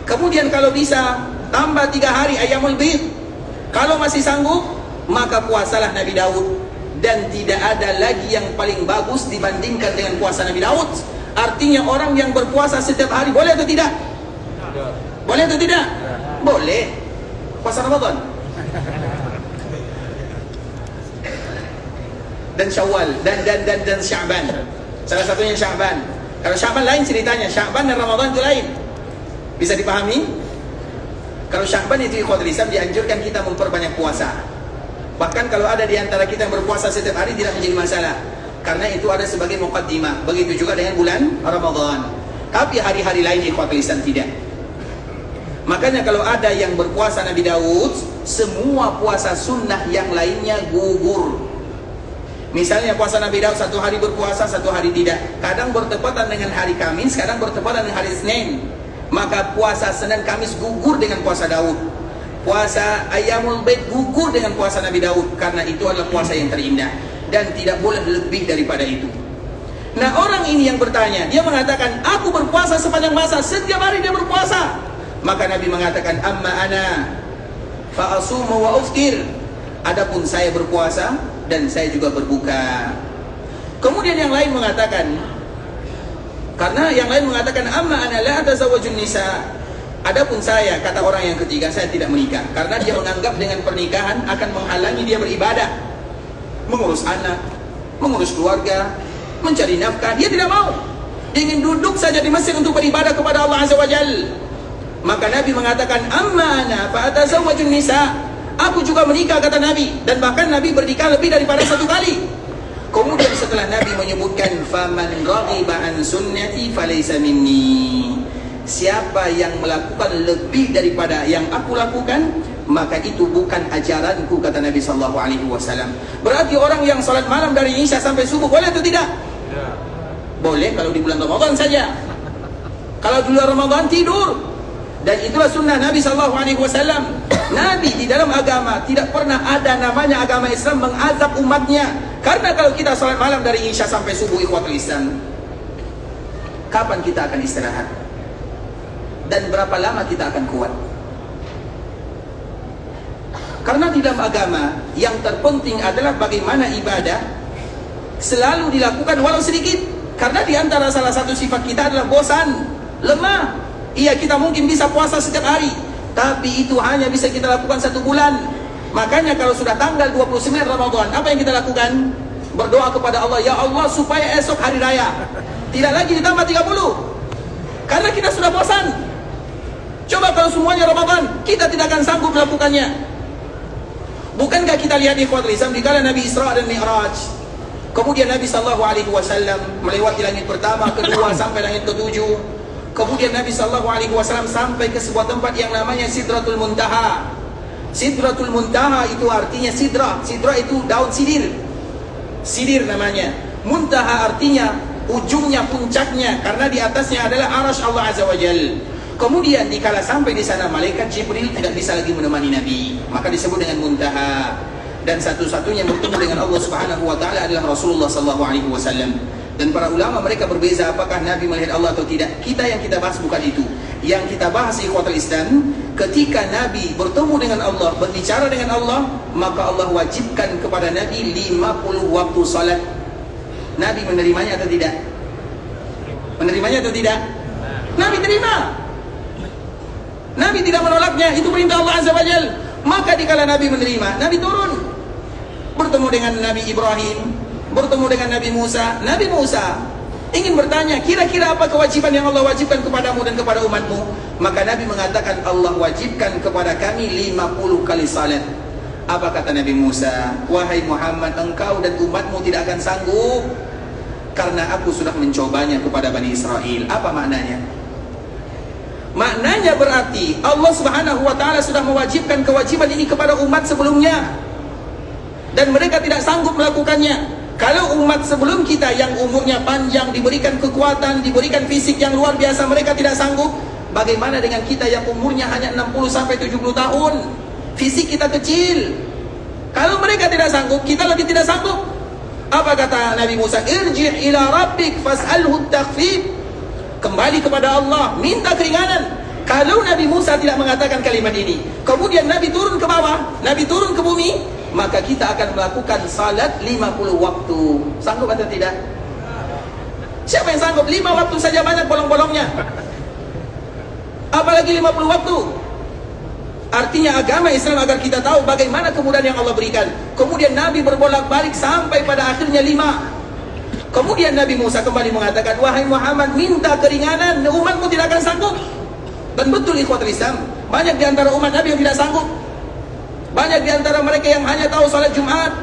Kemudian kalau bisa tambah 3 hari Ayyamul Bid. Kalau masih sanggup, maka puasalah Nabi Daud. Dan tidak ada lagi yang paling bagus dibandingkan dengan puasa Nabi Daud. Artinya orang yang berpuasa setiap hari boleh atau tidak? Boleh atau tidak? Boleh. Puasa Ramadan dan Syawal dan Sya'ban. Salah satunya Sya'ban. Kalau Sya'ban lain ceritanya, Sya'ban dan Ramadan itu lain. Bisa dipahami? Kalau Sya'ban itu ikhwatul Islam dianjurkan kita memperbanyak puasa. Bahkan kalau ada di antara kita yang berpuasa setiap hari tidak menjadi masalah, karena itu ada sebagai muqaddimah. Begitu juga dengan bulan Ramadan. Tapi hari-hari lain ikhwatul Islam tidak. Makanya kalau ada yang berpuasa Nabi Daud, semua puasa sunnah yang lainnya gugur. Misalnya puasa Nabi Daud, satu hari berpuasa, satu hari tidak. Kadang bertepatan dengan hari Kamis, kadang bertepatan dengan hari Senin. Maka puasa Senin Kamis gugur dengan puasa Daud. Puasa Ayyamul Bait gugur dengan puasa Nabi Daud, karena itu adalah puasa yang terindah dan tidak boleh lebih daripada itu. Nah, orang ini yang bertanya, dia mengatakan, aku berpuasa sepanjang masa, setiap hari dia berpuasa. Maka Nabi mengatakan, amma ana fa asumu wa uftir. Adapun saya berpuasa dan saya juga berbuka. Kemudian yang lain mengatakan, karena yang lain mengatakan, amma ana la atazawwajun nisa. Adapun saya, kata orang yang ketiga, saya tidak menikah, karena dia menganggap dengan pernikahan akan menghalangi dia beribadah, mengurus anak, mengurus keluarga, mencari nafkah. Dia tidak mau. Dia ingin duduk saja di masjid untuk beribadah kepada Allah Azza wa Jalla. Maka Nabi mengatakan, amma ana fa atazawwajun nisa. Aku juga menikah, kata Nabi, dan bahkan Nabi bernikah lebih daripada satu kali. Kemudian setelah Nabi menyebutkan, faman raghiba an sunnati falaysa minni. Siapa yang melakukan lebih daripada yang aku lakukan, maka itu bukan ajaranku, kata Nabi sallallahu alaihi wasallam. Berarti orang yang salat malam dari Isya sampai subuh boleh atau tidak? Boleh kalau di bulan Ramadan saja. Kalau di bulan Ramadan tidur. Dan itulah sunnah Nabi SAW. Nabi di dalam agama tidak pernah ada namanya agama Islam mengazab umatnya. Karena kalau kita salat malam dari Isya sampai subuh ikhwatul Islam, kapan kita akan istirahat? Dan berapa lama kita akan kuat? Karena di dalam agama yang terpenting adalah bagaimana ibadah selalu dilakukan walau sedikit. Karena di antara salah satu sifat kita adalah bosan, lemah. Iya, kita mungkin bisa puasa setiap hari, tapi itu hanya bisa kita lakukan 1 bulan. Makanya kalau sudah tanggal 29 Ramadan, apa yang kita lakukan? Berdoa kepada Allah, ya Allah supaya esok hari raya tidak lagi ditambah 30. Karena kita sudah bosan. Coba kalau semuanya Ramadan, kita tidak akan sanggup melakukannya. Bukankah kita lihat ikhwatul Islam di kala Nabi Isra dan Mi'raj, kemudian Nabi SAW melewati langit pertama, kedua sampai langit ketujuh. Kemudian Nabi SAW sampai ke sebuah tempat yang namanya Sidratul Muntaha. Sidratul Muntaha itu artinya sidrah. Sidrah itu daun sidir. Sidir namanya. Muntaha artinya ujungnya, puncaknya, karena di atasnya adalah arasy Allah Azza wa Jalla. Kemudian dikala sampai di sana, malaikat Jibril tidak bisa lagi menemani Nabi, maka disebut dengan Muntaha. Dan satu-satunya bertemu dengan Allah Subhanahu wa taala adalah Rasulullah sallallahu alaihi wasallam. Dan para ulama mereka berbeza apakah Nabi melihat Allah atau tidak. Kita yang kita bahas bukan itu. Yang kita bahas ikhwatul Islam, ketika Nabi bertemu dengan Allah, berbicara dengan Allah, maka Allah wajibkan kepada Nabi 50 waktu salat. Nabi menerimanya atau tidak? Menerimanya atau tidak? Nabi terima. Nabi tidak menolaknya, itu perintah Allah Azza wa Jalla. Maka dikala Nabi menerima, Nabi turun, bertemu dengan Nabi Ibrahim, bertemu dengan Nabi Musa. Nabi Musa ingin bertanya, kira-kira apa kewajiban yang Allah wajibkan kepadamu dan kepada umatmu? Maka Nabi mengatakan, Allah wajibkan kepada kami 50 kali salat. Apa kata Nabi Musa? Wahai Muhammad, engkau dan umatmu tidak akan sanggup, karena aku sudah mencobanya kepada Bani Israel. Apa maknanya? Maknanya berarti Allah Subhanahu wa taala sudah mewajibkan kewajiban ini kepada umat sebelumnya, dan mereka tidak sanggup melakukannya. Kalau umat sebelum kita yang umurnya panjang, diberikan kekuatan, diberikan fisik yang luar biasa, mereka tidak sanggup, bagaimana dengan kita yang umurnya hanya 60 sampai 70 tahun? Fisik kita kecil. Kalau mereka tidak sanggup, kita lebih tidak sanggup. Apa kata Nabi Musa? Irji' ila rabbik fas'alhu at-takhfif. Kembali kepada Allah, minta keringanan. Kalau Nabi Musa tidak mengatakan kalimat ini, kemudian Nabi turun ke bawah, Nabi turun ke bumi, maka kita akan melakukan salat 50 waktu. Sanggup atau tidak? Siapa yang sanggup? 5 waktu saja banyak bolong-bolongnya, apalagi 50 waktu. Artinya agama Islam agar kita tahu bagaimana kemudahan yang Allah berikan. Kemudian Nabi berbolak-balik sampai pada akhirnya 5. Kemudian Nabi Musa kembali mengatakan, wahai Muhammad, minta keringanan, umatmu tidak akan sanggup. Dan betul ikhwatul Islam, banyak di antara umat Nabi yang tidak sanggup. Banyak di antara mereka yang hanya tahu salat Jumat.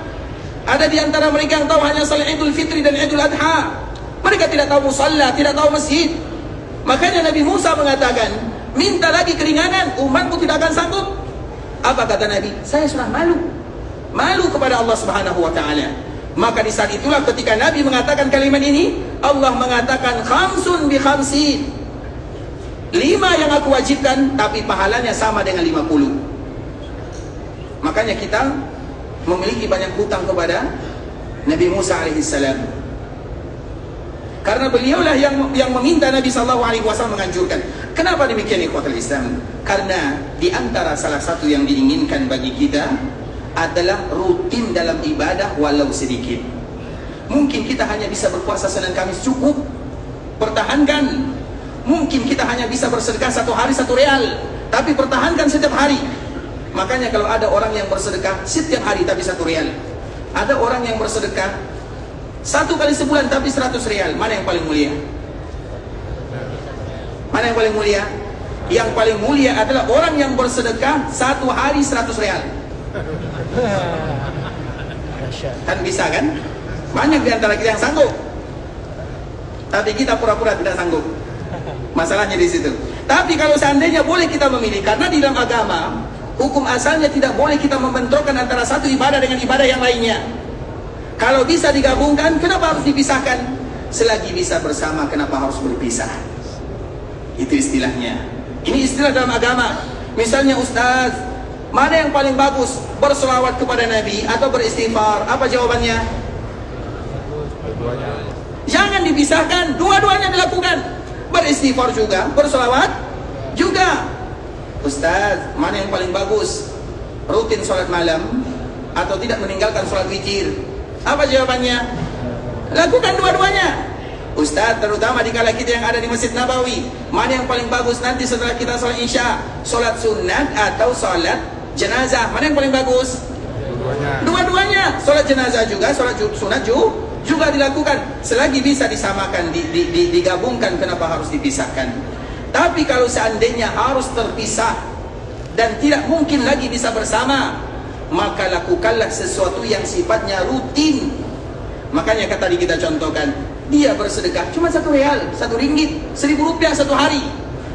Ada di antara mereka yang tahu hanya salat Idul Fitri dan Idul Adha. Mereka tidak tahu musalla, tidak tahu masjid. Makanya Nabi Musa mengatakan, minta lagi keringanan, umatmu tidak akan sanggup. Apa kata Nabi? Saya sudah malu kepada Allah Subhanahu wa taala. Maka di saat itulah ketika Nabi mengatakan kalimat ini, Allah mengatakan khamsun bi khamsin. 5 yang aku wajibkan, tapi pahalanya sama dengan 50. Makanya kita memiliki banyak hutang kepada Nabi Musa alaihissalam. Karena beliaulah yang meminta Nabi SAW menganjurkan. Kenapa demikian ikhwatul Islam? Karena di antara salah satu yang diinginkan bagi kita adalah rutin dalam ibadah walau sedikit. Mungkin kita hanya bisa berpuasa Senin Kamis, cukup, pertahankan. Mungkin kita hanya bisa bersedekah 1 hari 1 real, tapi pertahankan setiap hari. Makanya kalau ada orang yang bersedekah setiap hari tapi 1 real, ada orang yang bersedekah 1 kali sebulan tapi 100 real, mana yang paling mulia? Mana yang paling mulia? Yang paling mulia adalah orang yang bersedekah 1 hari 100 real. Kan bisa kan? Banyak di antara kita yang sanggup, tapi kita pura-pura tidak sanggup. Masalahnya di situ. Tapi kalau seandainya boleh kita memilih, karena di dalam agama hukum asalnya tidak boleh kita membenturkan antara satu ibadah dengan ibadah yang lainnya. Kalau bisa digabungkan, kenapa harus dipisahkan? Selagi bisa bersama, kenapa harus berpisah? Itu istilahnya. Ini istilah dalam agama. Misalnya, Ustaz, mana yang paling bagus? Berselawat kepada Nabi atau beristighfar? Apa jawabannya? Jangan dipisahkan, dua-duanya dilakukan. Beristighfar juga, berselawat juga. Ustaz, mana yang paling bagus? Rutin sholat malam atau tidak meninggalkan sholat witir? Apa jawabannya? Lakukan dua-duanya. Ustaz, terutama di kala kita yang ada di Masjid Nabawi, mana yang paling bagus nanti setelah kita sholat Isya? Sholat sunat atau sholat jenazah? Mana yang paling bagus? Dua-duanya. Sholat jenazah juga, sholat sunat juga dilakukan. Selagi bisa disamakan, digabungkan, kenapa harus dipisahkan? Tapi kalau seandainya harus terpisah dan tidak mungkin lagi bisa bersama, maka lakukanlah sesuatu yang sifatnya rutin. Makanya kata tadi kita contohkan, dia bersedekah cuma 1 real, 1 ringgit, 1000 rupiah 1 hari,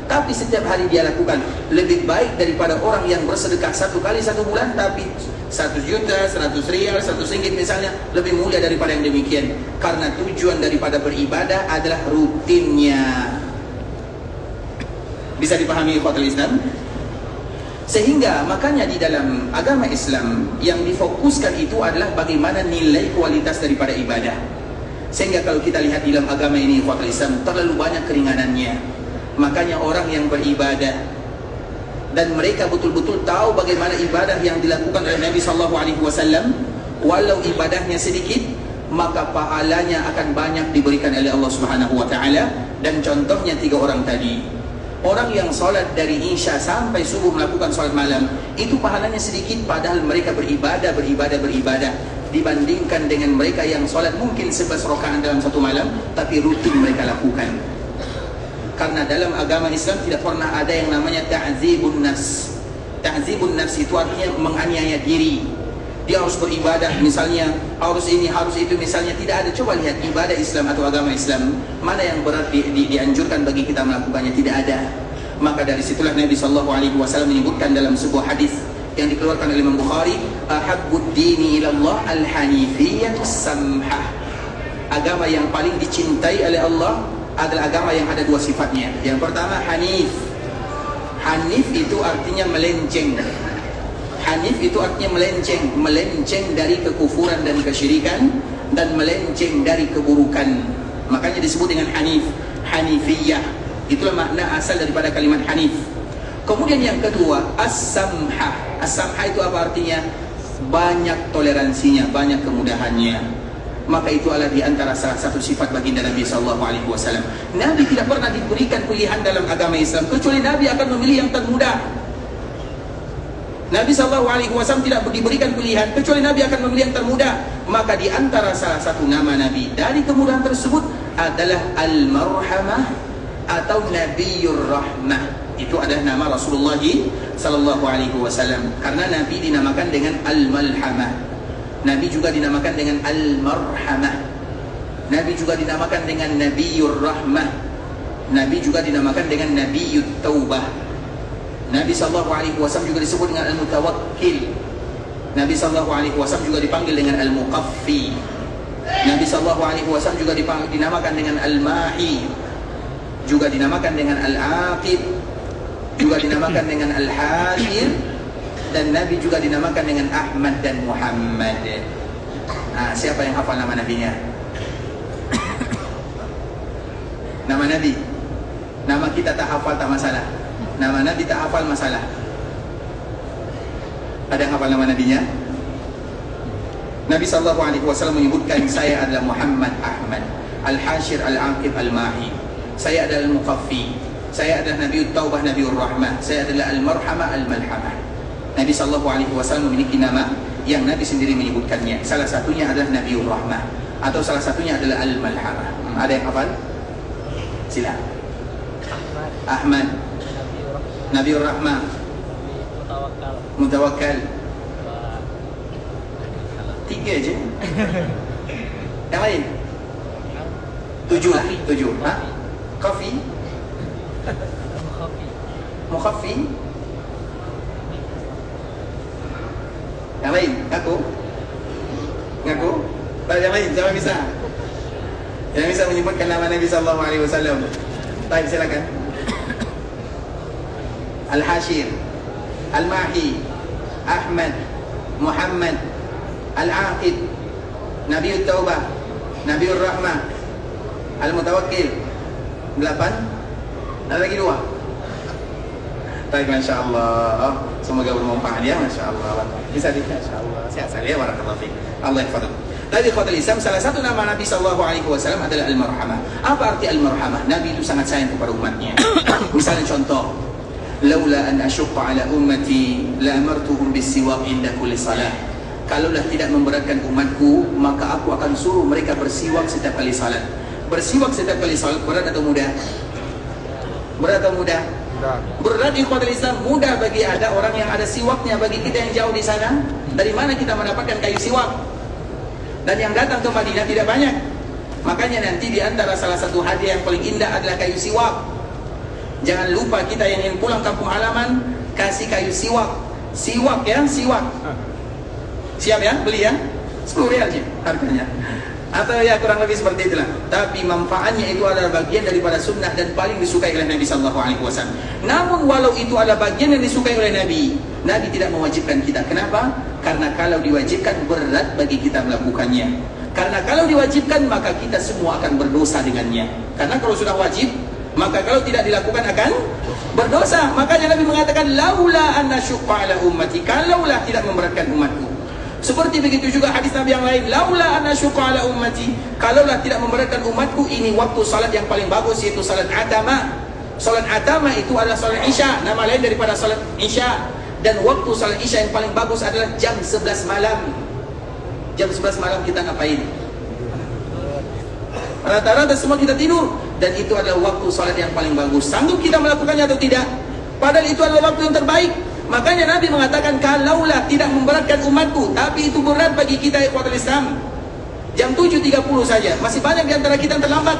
tapi setiap hari dia lakukan. Lebih baik daripada orang yang bersedekah 1 kali 1 bulan, tapi 1 juta, 100 real, 100 ringgit misalnya, lebih mulia daripada yang demikian. Karena tujuan daripada beribadah adalah rutinnya. Bisa dipahami ikhwatul Islam? Sehingga makanya di dalam agama Islam yang difokuskan itu adalah bagaimana nilai kualitas daripada ibadah. Sehingga kalau kita lihat di dalam agama ini ikhwatul Islam, terlalu banyak keringanannya. Makanya orang yang beribadah dan mereka betul-betul tahu bagaimana ibadah yang dilakukan oleh Nabi SAW, walau ibadahnya sedikit, maka pahalanya akan banyak diberikan oleh Allah Subhanahu wa taala. Dan contohnya 3 orang tadi. Orang yang sholat dari Isya sampai subuh melakukan sholat malam, itu pahalanya sedikit, padahal mereka beribadah dibandingkan dengan mereka yang sholat mungkin 11 rakaat dalam 1 malam, tapi rutin mereka lakukan. Karena dalam agama Islam tidak pernah ada yang namanya ta'zibun nafs. Ta'zibun nafs itu artinya menganiaya diri. Dia harus beribadah, misalnya harus ini, harus itu, misalnya tidak ada. Coba lihat ibadah Islam atau agama Islam, mana yang berat dianjurkan bagi kita melakukannya? Tidak ada. Maka dari situlah Nabi SAW menyebutkan dalam sebuah hadis yang dikeluarkan oleh Imam Bukhari, ahabbud dini ilallah al-hanifiyatus samhah. Agama yang paling dicintai oleh Allah adalah agama yang ada 2 sifatnya. Yang pertama hanif. Hanif itu artinya melenceng. Hanif itu artinya melenceng dari kekufuran dan kesyirikan, dan melenceng dari keburukan. Makanya disebut dengan hanif, hanifiyah. Itulah makna asal daripada kalimat hanif. Kemudian yang kedua, as-samhah. As-samhah itu apa artinya? Banyak toleransinya, banyak kemudahannya. maka itu adalah di antara salah satu sifat baginda Nabi SAW. Nabi tidak pernah diberikan pilihan dalam agama Islam, kecuali Nabi akan memilih yang termudah. Nabi SAW tidak diberikan pilihan, kecuali Nabi akan memilih yang termudah. Maka di antara salah satu nama Nabi dari kemudahan tersebut adalah Al-Marhamah atau Nabiyur Rahmah. Itu adalah nama Rasulullah SAW. Karena Nabi dinamakan dengan Al-Malhamah, Nabi juga dinamakan dengan Al-Marhamah, Nabi juga dinamakan dengan Nabiyur Rahmah, Nabi juga dinamakan dengan Nabiyut Taubah. Nabi SAW juga disebut dengan Al-Mutawakkil. Nabi SAW juga dipanggil dengan Al-Muqaffi. Nabi SAW juga dinamakan dengan Al-Mahi, juga dinamakan dengan Al-Aqib, juga dinamakan dengan Al-Hashir, dan Nabi juga dinamakan dengan Ahmad dan Muhammad. Nah, siapa yang hafal nama Nabinya? Nama Nabi. Nama kita tak hafal tak masalah. Nama Nabi tak hafal masalah. Ada yang hafal nama Nabinya? Nabi SAW menyebutkan, saya adalah Muhammad Ahmad, Al-Hashir, Al-Aqib, Al-Mahi. Saya adalah Al-Muqaffi. Saya adalah Nabiyut Taubah, Nabiyur Rahmah. Saya adalah Al-Marhamah, Al-Malhamah. Nabi SAW memiliki nama yang Nabi sendiri menyebutkannya. Salah satunya adalah Nabiyur Rahmah, atau salah satunya adalah Al-Malhamah. Ada yang hafal? Sila. Ahmad, Nabiyur Rahmah, Mutawakkal. 3 je. Yang lain? 7 lah. 7. Ha? Qafi? Mukhaffi? Yang lain? Ngaku? Ngaku? Tak, yang lain? Siapa bisa? Yang bisa menyebutkan nama Nabi SAW? Baik, silakan. Al-Hashir, Al-Mahi, Ahmad, Muhammad, Al-Aqib, Nabiyut Taubah, Nabiyur Rahmah, Al-Mutawakkil. 8. Ada lagi 2. Baik, Masya Allah. Semoga bermanfaat ya, Masya Allah. Bisa di Masya Allah. Sehat saja, barakallahu fiik. Allah yahfadz. Tadi ikhwatul Islam, salah satu nama Nabi SAW adalah Al-Marhamah. Apa arti Al-Marhamah? Nabi itu sangat sayang kepada umatnya. Misalnya contoh, laula an asyqa ala ummati la amartuhum bis-siwak inda kulli salah. Kalaulah tidak memberatkan umatku, maka aku akan suruh mereka bersiwak setiap kali salat. Bersiwak setiap kali salat berat atau mudah? Berat atau mudah? Berat ikhwatul Islam. Mudah bagi ada orang yang ada siwaknya. Bagi kita yang jauh di sana, dari mana kita mendapatkan kayu siwak? Dan yang datang ke Madinah tidak banyak. Makanya nanti di antara salah satu hadiah yang paling indah adalah kayu siwak. Jangan lupa kita yang ingin pulang kampung halaman, kasih kayu siwak. Siwak ya, siwak. Siap ya, beli ya. 10 rial aja harganya. Atau ya kurang lebih seperti itulah. Tapi manfaatnya itu adalah bagian daripada sunnah dan paling disukai oleh Nabi SAW. Namun walau itu adalah bagian yang disukai oleh Nabi, Nabi tidak mewajibkan kita. Kenapa? Karena kalau diwajibkan berat bagi kita melakukannya. Karena kalau diwajibkan maka kita semua akan berdosa dengannya. Karena kalau sudah wajib, maka kalau tidak dilakukan akan berdosa. Makanya Nabi mengatakan, laula an asyqa ala ummati, kalaulah tidak memberatkan umatku. Seperti begitu juga hadis Nabi yang lain, laula an asyqa ala ummati, kalaulah tidak memberatkan umatku. Ini waktu salat yang paling bagus, yaitu salat atama. Salat atama itu adalah salat Isya, nama lain daripada salat Isya. Dan waktu salat Isya yang paling bagus adalah jam 11 malam. Jam 11 malam kita ngapain? Rata-rata semua kita tidur. Dan itu adalah waktu salat yang paling bagus. Sanggup kita melakukannya atau tidak? Padahal itu adalah waktu yang terbaik. Makanya Nabi mengatakan, kalaulah tidak memberatkan umatku. Tapi itu berat bagi kita ikhwatul Islam. Jam 7.30 saja, masih banyak di antara kita yang terlambat.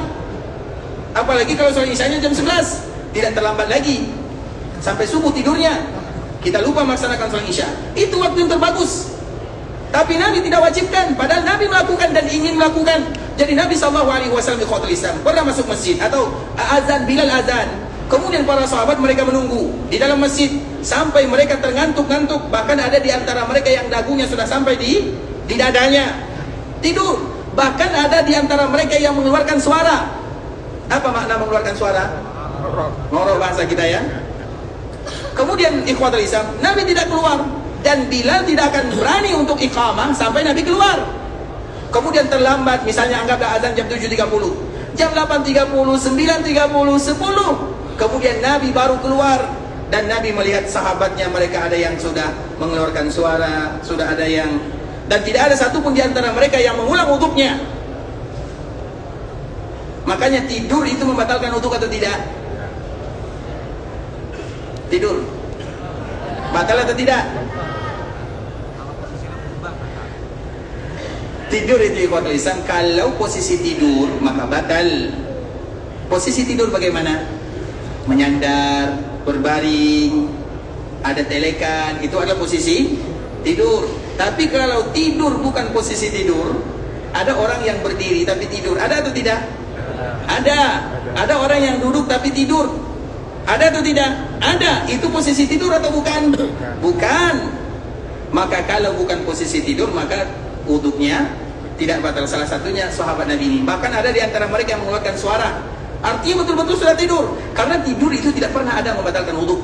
Apalagi kalau salat Isyanya jam 11, tidak terlambat lagi. Sampai subuh tidurnya, kita lupa melaksanakan salat Isya. Itu waktu yang terbagus. Tapi Nabi tidak wajibkan, padahal Nabi melakukan dan ingin melakukan. Jadi Nabi SAW ikhwatul Islam pernah masuk masjid, atau azan, Bilal azan. Kemudian para sahabat mereka menunggu di dalam masjid sampai mereka terngantuk-ngantuk. Bahkan ada di antara mereka yang dagunya sudah sampai di dadanya, tidur. Bahkan ada di antara mereka yang mengeluarkan suara. Apa makna mengeluarkan suara? Ngoro bahasa kita ya. Kemudian ikhwatul Islam, Nabi tidak keluar. Dan Bilal tidak akan berani untuk iqamah sampai Nabi keluar. kemudian terlambat, misalnya anggaplah azan jam 7.30, jam 8.30, 9.30, 10, kemudian Nabi baru keluar, dan Nabi melihat sahabatnya, mereka ada yang sudah mengeluarkan suara, sudah ada yang, dan tidak ada satupun di antara mereka yang mengulang wuduknya. Makanya tidur itu membatalkan wuduk atau tidak? Tidur batal atau tidak? Tidur itu ikhwatul Islam, kalau posisi tidur maka batal. Posisi tidur bagaimana? Menyandar, berbaring, ada telekan, itu adalah posisi tidur. Tapi kalau tidur bukan posisi tidur, ada orang yang berdiri tapi tidur, ada atau tidak? Ada orang yang duduk tapi tidur, ada atau tidak? Ada. Itu posisi tidur atau bukan? Bukan. Maka kalau bukan posisi tidur, maka wuduknya tidak batal. Salah satunya sahabat Nabi ini. Bahkan ada di antara mereka yang mengeluarkan suara. Artinya betul-betul sudah tidur. Karena tidur itu tidak pernah ada membatalkan wuduk.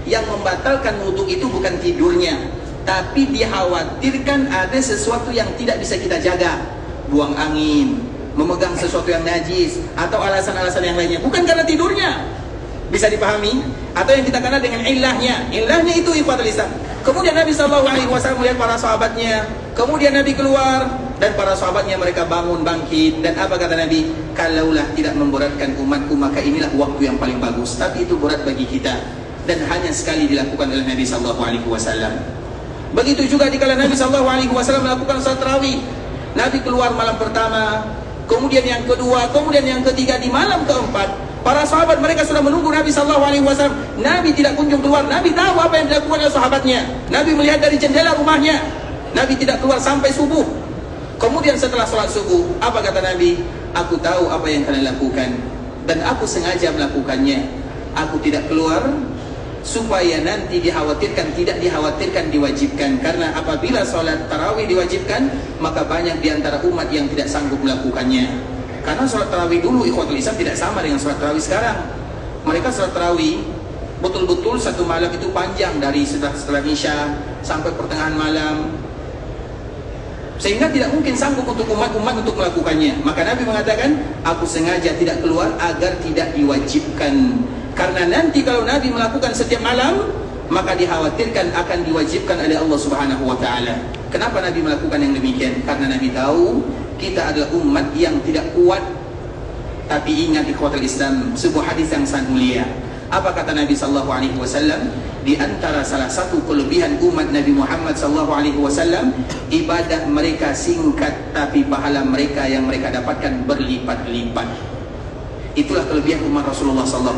Yang membatalkan wuduk itu bukan tidurnya, tapi dikhawatirkan ada sesuatu yang tidak bisa kita jaga. Buang angin, memegang sesuatu yang najis, atau alasan-alasan yang lainnya. Bukan karena tidurnya. Bisa dipahami? Atau yang kita kenal dengan ilahnya. Ilahnya itu ikhwatul Islam. Kemudian Nabi SAW melihat para sahabatnya. Kemudian Nabi keluar, dan para sahabatnya mereka bangun, bangkit. Dan apa kata Nabi? Kalaulah tidak memberatkan umatku, maka inilah waktu yang paling bagus. Tapi itu berat bagi kita, dan hanya sekali dilakukan oleh Nabi SAW. Begitu juga dikala Nabi SAW melakukan salat tarawih. Nabi keluar malam pertama, kemudian yang kedua, kemudian yang ketiga. Di malam keempat, para sahabat mereka sudah menunggu Nabi SAW. Nabi tidak kunjung keluar. Nabi tahu apa yang dilakukan oleh sahabatnya. Nabi melihat dari jendela rumahnya. Nabi tidak keluar sampai subuh. Kemudian setelah sholat subuh, apa kata Nabi? Aku tahu apa yang kalian lakukan, dan aku sengaja melakukannya. Aku tidak keluar supaya nanti dikhawatirkan, tidak dikhawatirkan diwajibkan. Karena apabila sholat tarawih diwajibkan, maka banyak di antara umat yang tidak sanggup melakukannya. Karena sholat tarawih dulu ikhwatul Islam tidak sama dengan sholat tarawih sekarang. Mereka sholat tarawih betul-betul satu malam itu panjang, dari setelah Isya sampai pertengahan malam, sehingga tidak mungkin sanggup untuk umat-umat untuk melakukannya. Maka Nabi mengatakan, aku sengaja tidak keluar agar tidak diwajibkan. Karena nanti kalau Nabi melakukan setiap malam, maka dikhawatirkan akan diwajibkan oleh Allah Subhanahu wa Ta'ala. Kenapa Nabi melakukan yang demikian? Karena Nabi tahu kita adalah umat yang tidak kuat. Tapi ingat ikhwatul Islam, sebuah hadis yang sangat mulia. Apa kata Nabi SAW? Di antara salah satu kelebihan umat Nabi Muhammad SAW, ibadah mereka singkat, tapi pahala mereka yang mereka dapatkan berlipat-lipat. Itulah kelebihan umat Rasulullah SAW.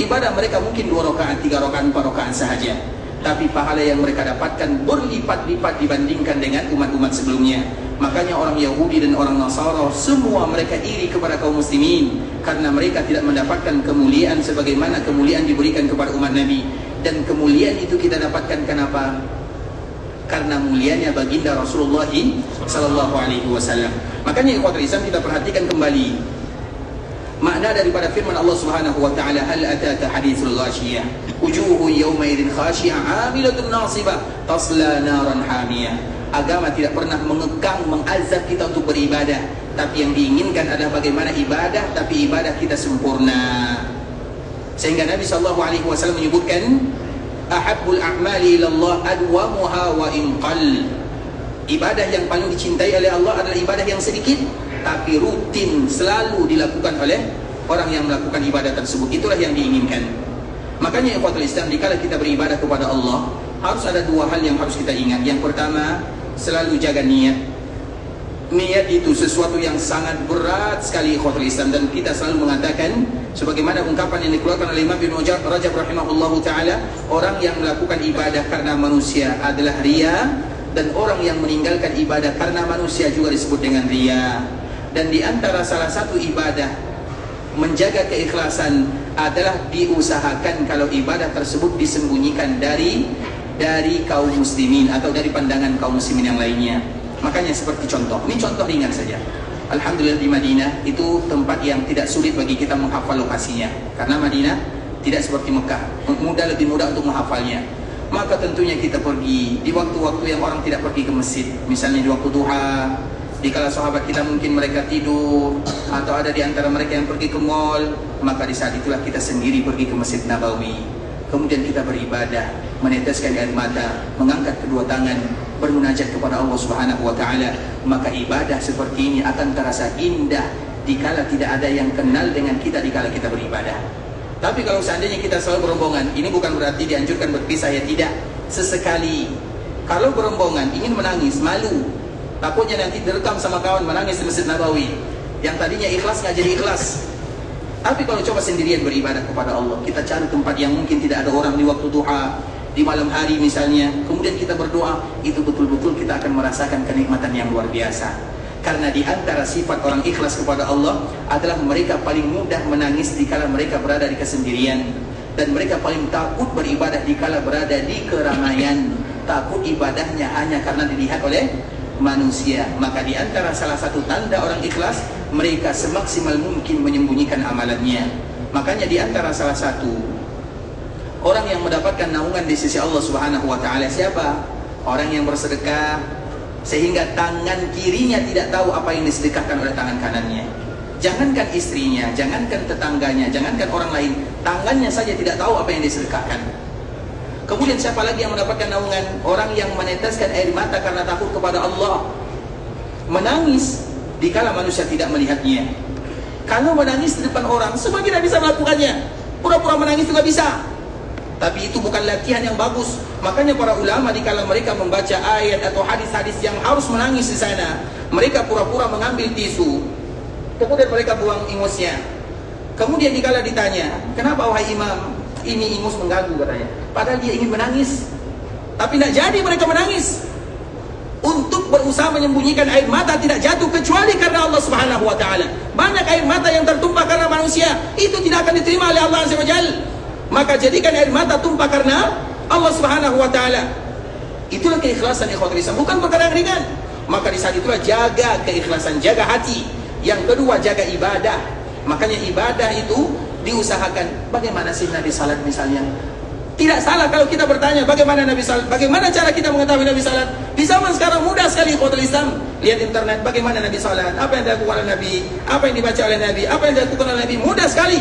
Ibadah mereka mungkin 2 rakaat, 3 rakaat, 4 rakaat sahaja, tapi pahala yang mereka dapatkan berlipat-lipat dibandingkan dengan umat-umat sebelumnya. Makanya orang Yahudi dan orang Nasara semua mereka iri kepada kaum muslimin, karena mereka tidak mendapatkan kemuliaan sebagaimana kemuliaan diberikan kepada umat Nabi. Dan kemuliaan itu kita dapatkan kenapa? Karena mulianya baginda Rasulullah SAW. Makanya ikhwatul Islam, kita perhatikan kembali makna daripada firman Allah Subhanahu wa Ta'ala, hal ataka hadithul ghashiyah wujuhun yawma idzin khashi'ah 'amilatun nasibah tasla naran hamiyah. Agama tidak pernah mengekang, mengazab kita untuk beribadah, tapi yang diinginkan adalah bagaimana ibadah, tapi ibadah kita sempurna. Sehingga Nabi SAW menyebutkan, ahabbul a'mali ilallah adwamuha wa inqal. Ibadah yang paling dicintai oleh Allah adalah ibadah yang sedikit tapi rutin, selalu dilakukan oleh orang yang melakukan ibadah tersebut. Itulah yang diinginkan. Makanya ikhwatul Islam, dikala kita beribadah kepada Allah, harus ada 2 hal yang harus kita ingat. Yang pertama, selalu jaga niat. Niat itu sesuatu yang sangat berat sekali ikhwatul Islam, dan kita selalu mengatakan sebagaimana ungkapan yang dikeluarkan oleh Imam Ibnu Rajab rahimahullahu taala, orang yang melakukan ibadah karena manusia adalah riya, dan orang yang meninggalkan ibadah karena manusia juga disebut dengan riya. Dan di antara salah satu ibadah menjaga keikhlasan adalah diusahakan kalau ibadah tersebut disembunyikan dari kaum muslimin atau dari pandangan kaum muslimin yang lainnya. Makanya seperti contoh, ini contoh ringan saja. Alhamdulillah di Madinah itu tempat yang tidak sulit bagi kita menghafal lokasinya, karena Madinah tidak seperti Mekah, lebih mudah untuk menghafalnya. Maka tentunya kita pergi di waktu-waktu yang orang tidak pergi ke masjid, misalnya di waktu duha, di Dikala sahabat kita mungkin mereka tidur, atau ada di antara mereka yang pergi ke mall, maka di saat itulah kita sendiri pergi ke Masjid Nabawi. Kemudian kita beribadah, meneteskan air mata, mengangkat kedua tangan, bermunajat kepada Allah Subhanahu wa Ta'ala. Maka ibadah seperti ini akan terasa indah dikala tidak ada yang kenal dengan kita dikala kita beribadah. Tapi kalau seandainya kita selalu berombongan, ini bukan berarti dianjurkan berpisah, ya tidak. Sesekali kalau berombongan ingin menangis, malu, takutnya nanti direkam sama kawan menangis di Masjid Nabawi, yang tadinya ikhlas nggak jadi ikhlas. Tapi kalau coba sendirian beribadah kepada Allah, kita cari tempat yang mungkin tidak ada orang di waktu duha, di malam hari misalnya, kemudian kita berdoa, itu betul-betul kita akan merasakan kenikmatan yang luar biasa. Karena di antara sifat orang ikhlas kepada Allah adalah mereka paling mudah menangis dikala mereka berada di kesendirian, dan mereka paling takut beribadah dikala berada di keramaian. Takut ibadahnya hanya karena dilihat oleh manusia. Maka di antara salah satu tanda orang ikhlas, mereka semaksimal mungkin menyembunyikan amalannya. Makanya di antara salah satu orang yang mendapatkan naungan di sisi Allah Subhanahu wa Ta'ala siapa? Orang yang bersedekah sehingga tangan kirinya tidak tahu apa yang disedekahkan oleh tangan kanannya. Jangankan istrinya, jangankan tetangganya, jangankan orang lain, tangannya saja tidak tahu apa yang disedekahkan. Kemudian siapa lagi yang mendapatkan naungan? Orang yang meneteskan air mata karena takut kepada Allah, menangis dikala manusia tidak melihatnya. Kalau menangis di depan orang, semua tidak bisa melakukannya. Pura-pura menangis juga bisa, tapi itu bukan latihan yang bagus. Makanya para ulama dikala mereka membaca ayat atau hadis-hadis yang harus menangis di sana, mereka pura-pura mengambil tisu, kemudian mereka buang ingusnya. Kemudian dikala ditanya, kenapa wahai imam, ini ingus mengganggu katanya, padahal dia ingin menangis, tapi tidak jadi mereka menangis. Untuk berusaha menyembunyikan air mata tidak jatuh kecuali karena Allah Subhanahu wa Ta'ala. Banyak air mata yang tertumpah karena manusia, itu tidak akan diterima oleh Allah Azza wa Jalla. Maka jadikan air mata tumpah karena Allah Subhanahu wa Ta'ala. Itulah keikhlasan ikhwatul Islam, bukan perkara yang ringan. Maka di saat itulah jaga keikhlasan, jaga hati. Yang kedua, jaga ibadah. Makanya ibadah itu diusahakan. Bagaimana sih Nabi salat misalnya? Tidak salah kalau kita bertanya bagaimana Nabi salat, bagaimana cara kita mengetahui Nabi salat. Di zaman sekarang mudah sekali ikhwatul Islam. Lihat internet bagaimana Nabi salat, apa yang dilakukan oleh Nabi, apa yang dibaca oleh Nabi, apa yang dilakukan oleh Nabi, mudah sekali.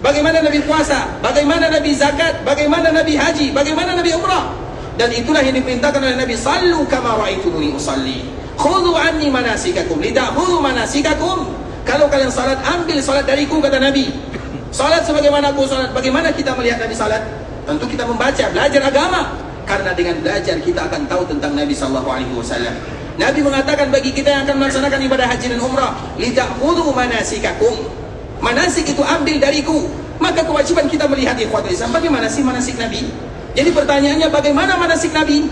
Bagaimana Nabi puasa, bagaimana Nabi zakat, bagaimana Nabi haji, bagaimana Nabi umrah. Dan itulah yang diperintahkan oleh Nabi, sallu kama ra'aitumuni usalli, khudhu anni manasikakum lida'khudhu manasikakum. Kalau kalian salat, ambil salat dariku, kata Nabi. Salat sebagaimana aku salat. Bagaimana kita melihat Nabi salat? Tentu kita membaca, belajar agama. Karena dengan belajar kita akan tahu tentang Nabi SAW. Nabi mengatakan bagi kita yang akan melaksanakan ibadah haji dan umrah, lida'khudhu manasikakum. Manasik itu ambil dariku. Maka kewajiban kita melihat ikhwatul Islam, bagaimana sih manasik Nabi? Jadi pertanyaannya, bagaimana manasik Nabi?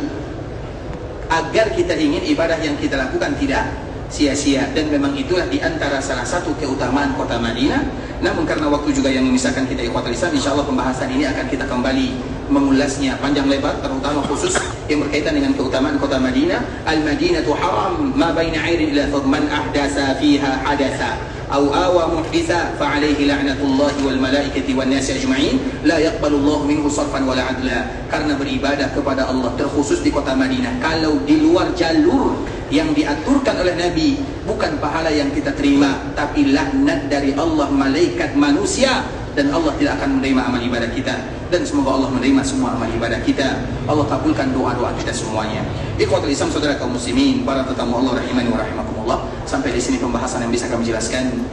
Agar kita ingin ibadah yang kita lakukan tidak sia-sia. Dan memang itulah diantara salah satu keutamaan kota Madinah. Namun karena waktu juga yang memisahkan kita ikhwatul Islam, insyaAllah pembahasan ini akan kita kembali mengulasnya panjang lebar, terutama khusus yang berkaitan dengan keutamaan kota Madinah. Al-Madinatu haram ma baina airin ila thumman ahdasa fiha hadasa أو آوى محدثا فعليه لعنة الله والملائكة والناس أجمعين لا يقبل الله منه صرفا ولا عدلا. Karena beribadah kepada Allah terkhusus di kota Madinah, kalau di luar jalur yang diaturkan oleh Nabi, bukan pahala yang kita terima, tapi laknat dari Allah, malaikat, manusia, dan Allah tidak akan menerima amal ibadah kita. Dan semoga Allah menerima semua amal ibadah kita. Allah kabulkan doa-doa kita semuanya. Ikhwatul Islam, saudara kaum muslimin, para tetamu Allah rahimani wa rahimakumullah. Sampai di sini pembahasan yang bisa kami jelaskan.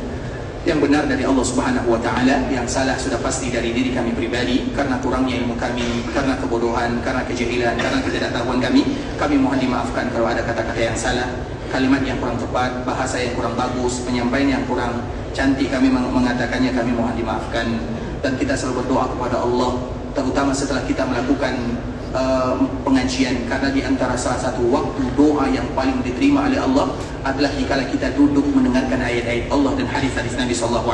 Yang benar dari Allah Subhanahu wa Ta'ala, yang salah sudah pasti dari diri kami pribadi, karena kurangnya ilmu kami, karena kebodohan, karena kejahilan, karena ketidaktahuan kami. Kami mohon dimaafkan kalau ada kata-kata yang salah, kalimat yang kurang tepat, bahasa yang kurang bagus, penyampaian yang kurang cantik kami mengatakannya, kami mohon dimaafkan. Dan kita selalu berdoa kepada Allah, terutama setelah kita melakukan pengajian, karena di antara salah satu waktu doa yang paling diterima oleh Allah adalah dikala kita duduk mendengarkan ayat-ayat Allah dan hadis-hadis Nabi SAW.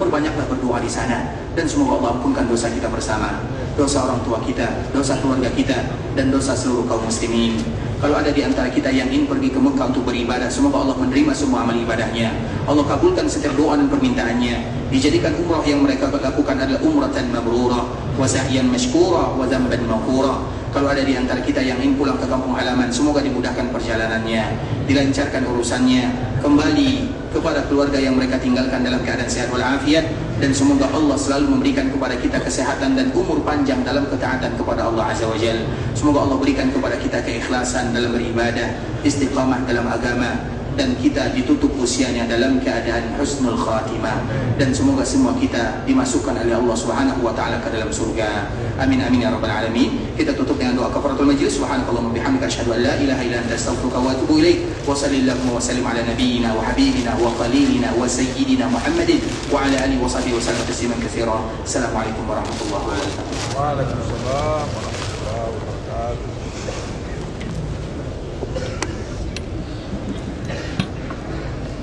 Perbanyaklah berdoa di sana, dan semoga Allah ampunkan dosa kita bersama, dosa orang tua kita, dosa keluarga kita, dan dosa seluruh kaum muslimin. Kalau ada di antara kita yang ingin pergi ke Mekah untuk beribadah, semoga Allah menerima semua amal ibadahnya. Allah kabulkan setiap doa dan permintaannya. Dijadikan umrah yang mereka lakukan adalah umratan mabrurah, wa sa'yan mashkura, wa dzamban maghfura. Kalau ada di antara kita yang ingin pulang ke kampung halaman, semoga dimudahkan perjalanannya, dilancarkan urusannya, kembali kepada keluarga yang mereka tinggalkan dalam keadaan sehat walafiat, dan semoga Allah selalu memberikan kepada kita kesehatan dan umur panjang dalam ketaatan kepada Allah Azza wa Jalla. Semoga Allah berikan kepada kita keikhlasan dalam beribadah, istiqamah dalam agama, dan kita ditutup usianya dalam keadaan husnul khatimah, dan semoga semua kita dimasukkan oleh Allah Subhanahu wa taala ke dalam surga. Amin amin ya rabbal alamin. Kita tutup dengan doa kafaratul majlis. Subhanakallahumma bihamdika asyhadu an la ilaha illa anta astaghfiruka wa atubu ilaik. Wa sallallahu wa sallim ala nabiyyina wa habibina wa qalilina wa sayyidina Muhammadin wa ala alihi wa sahbihi wa sallam tasliman katsira. Assalamualaikum warahmatullahi wabarakatuh. Waalaikumsalam warahmatullahi wabarakatuh.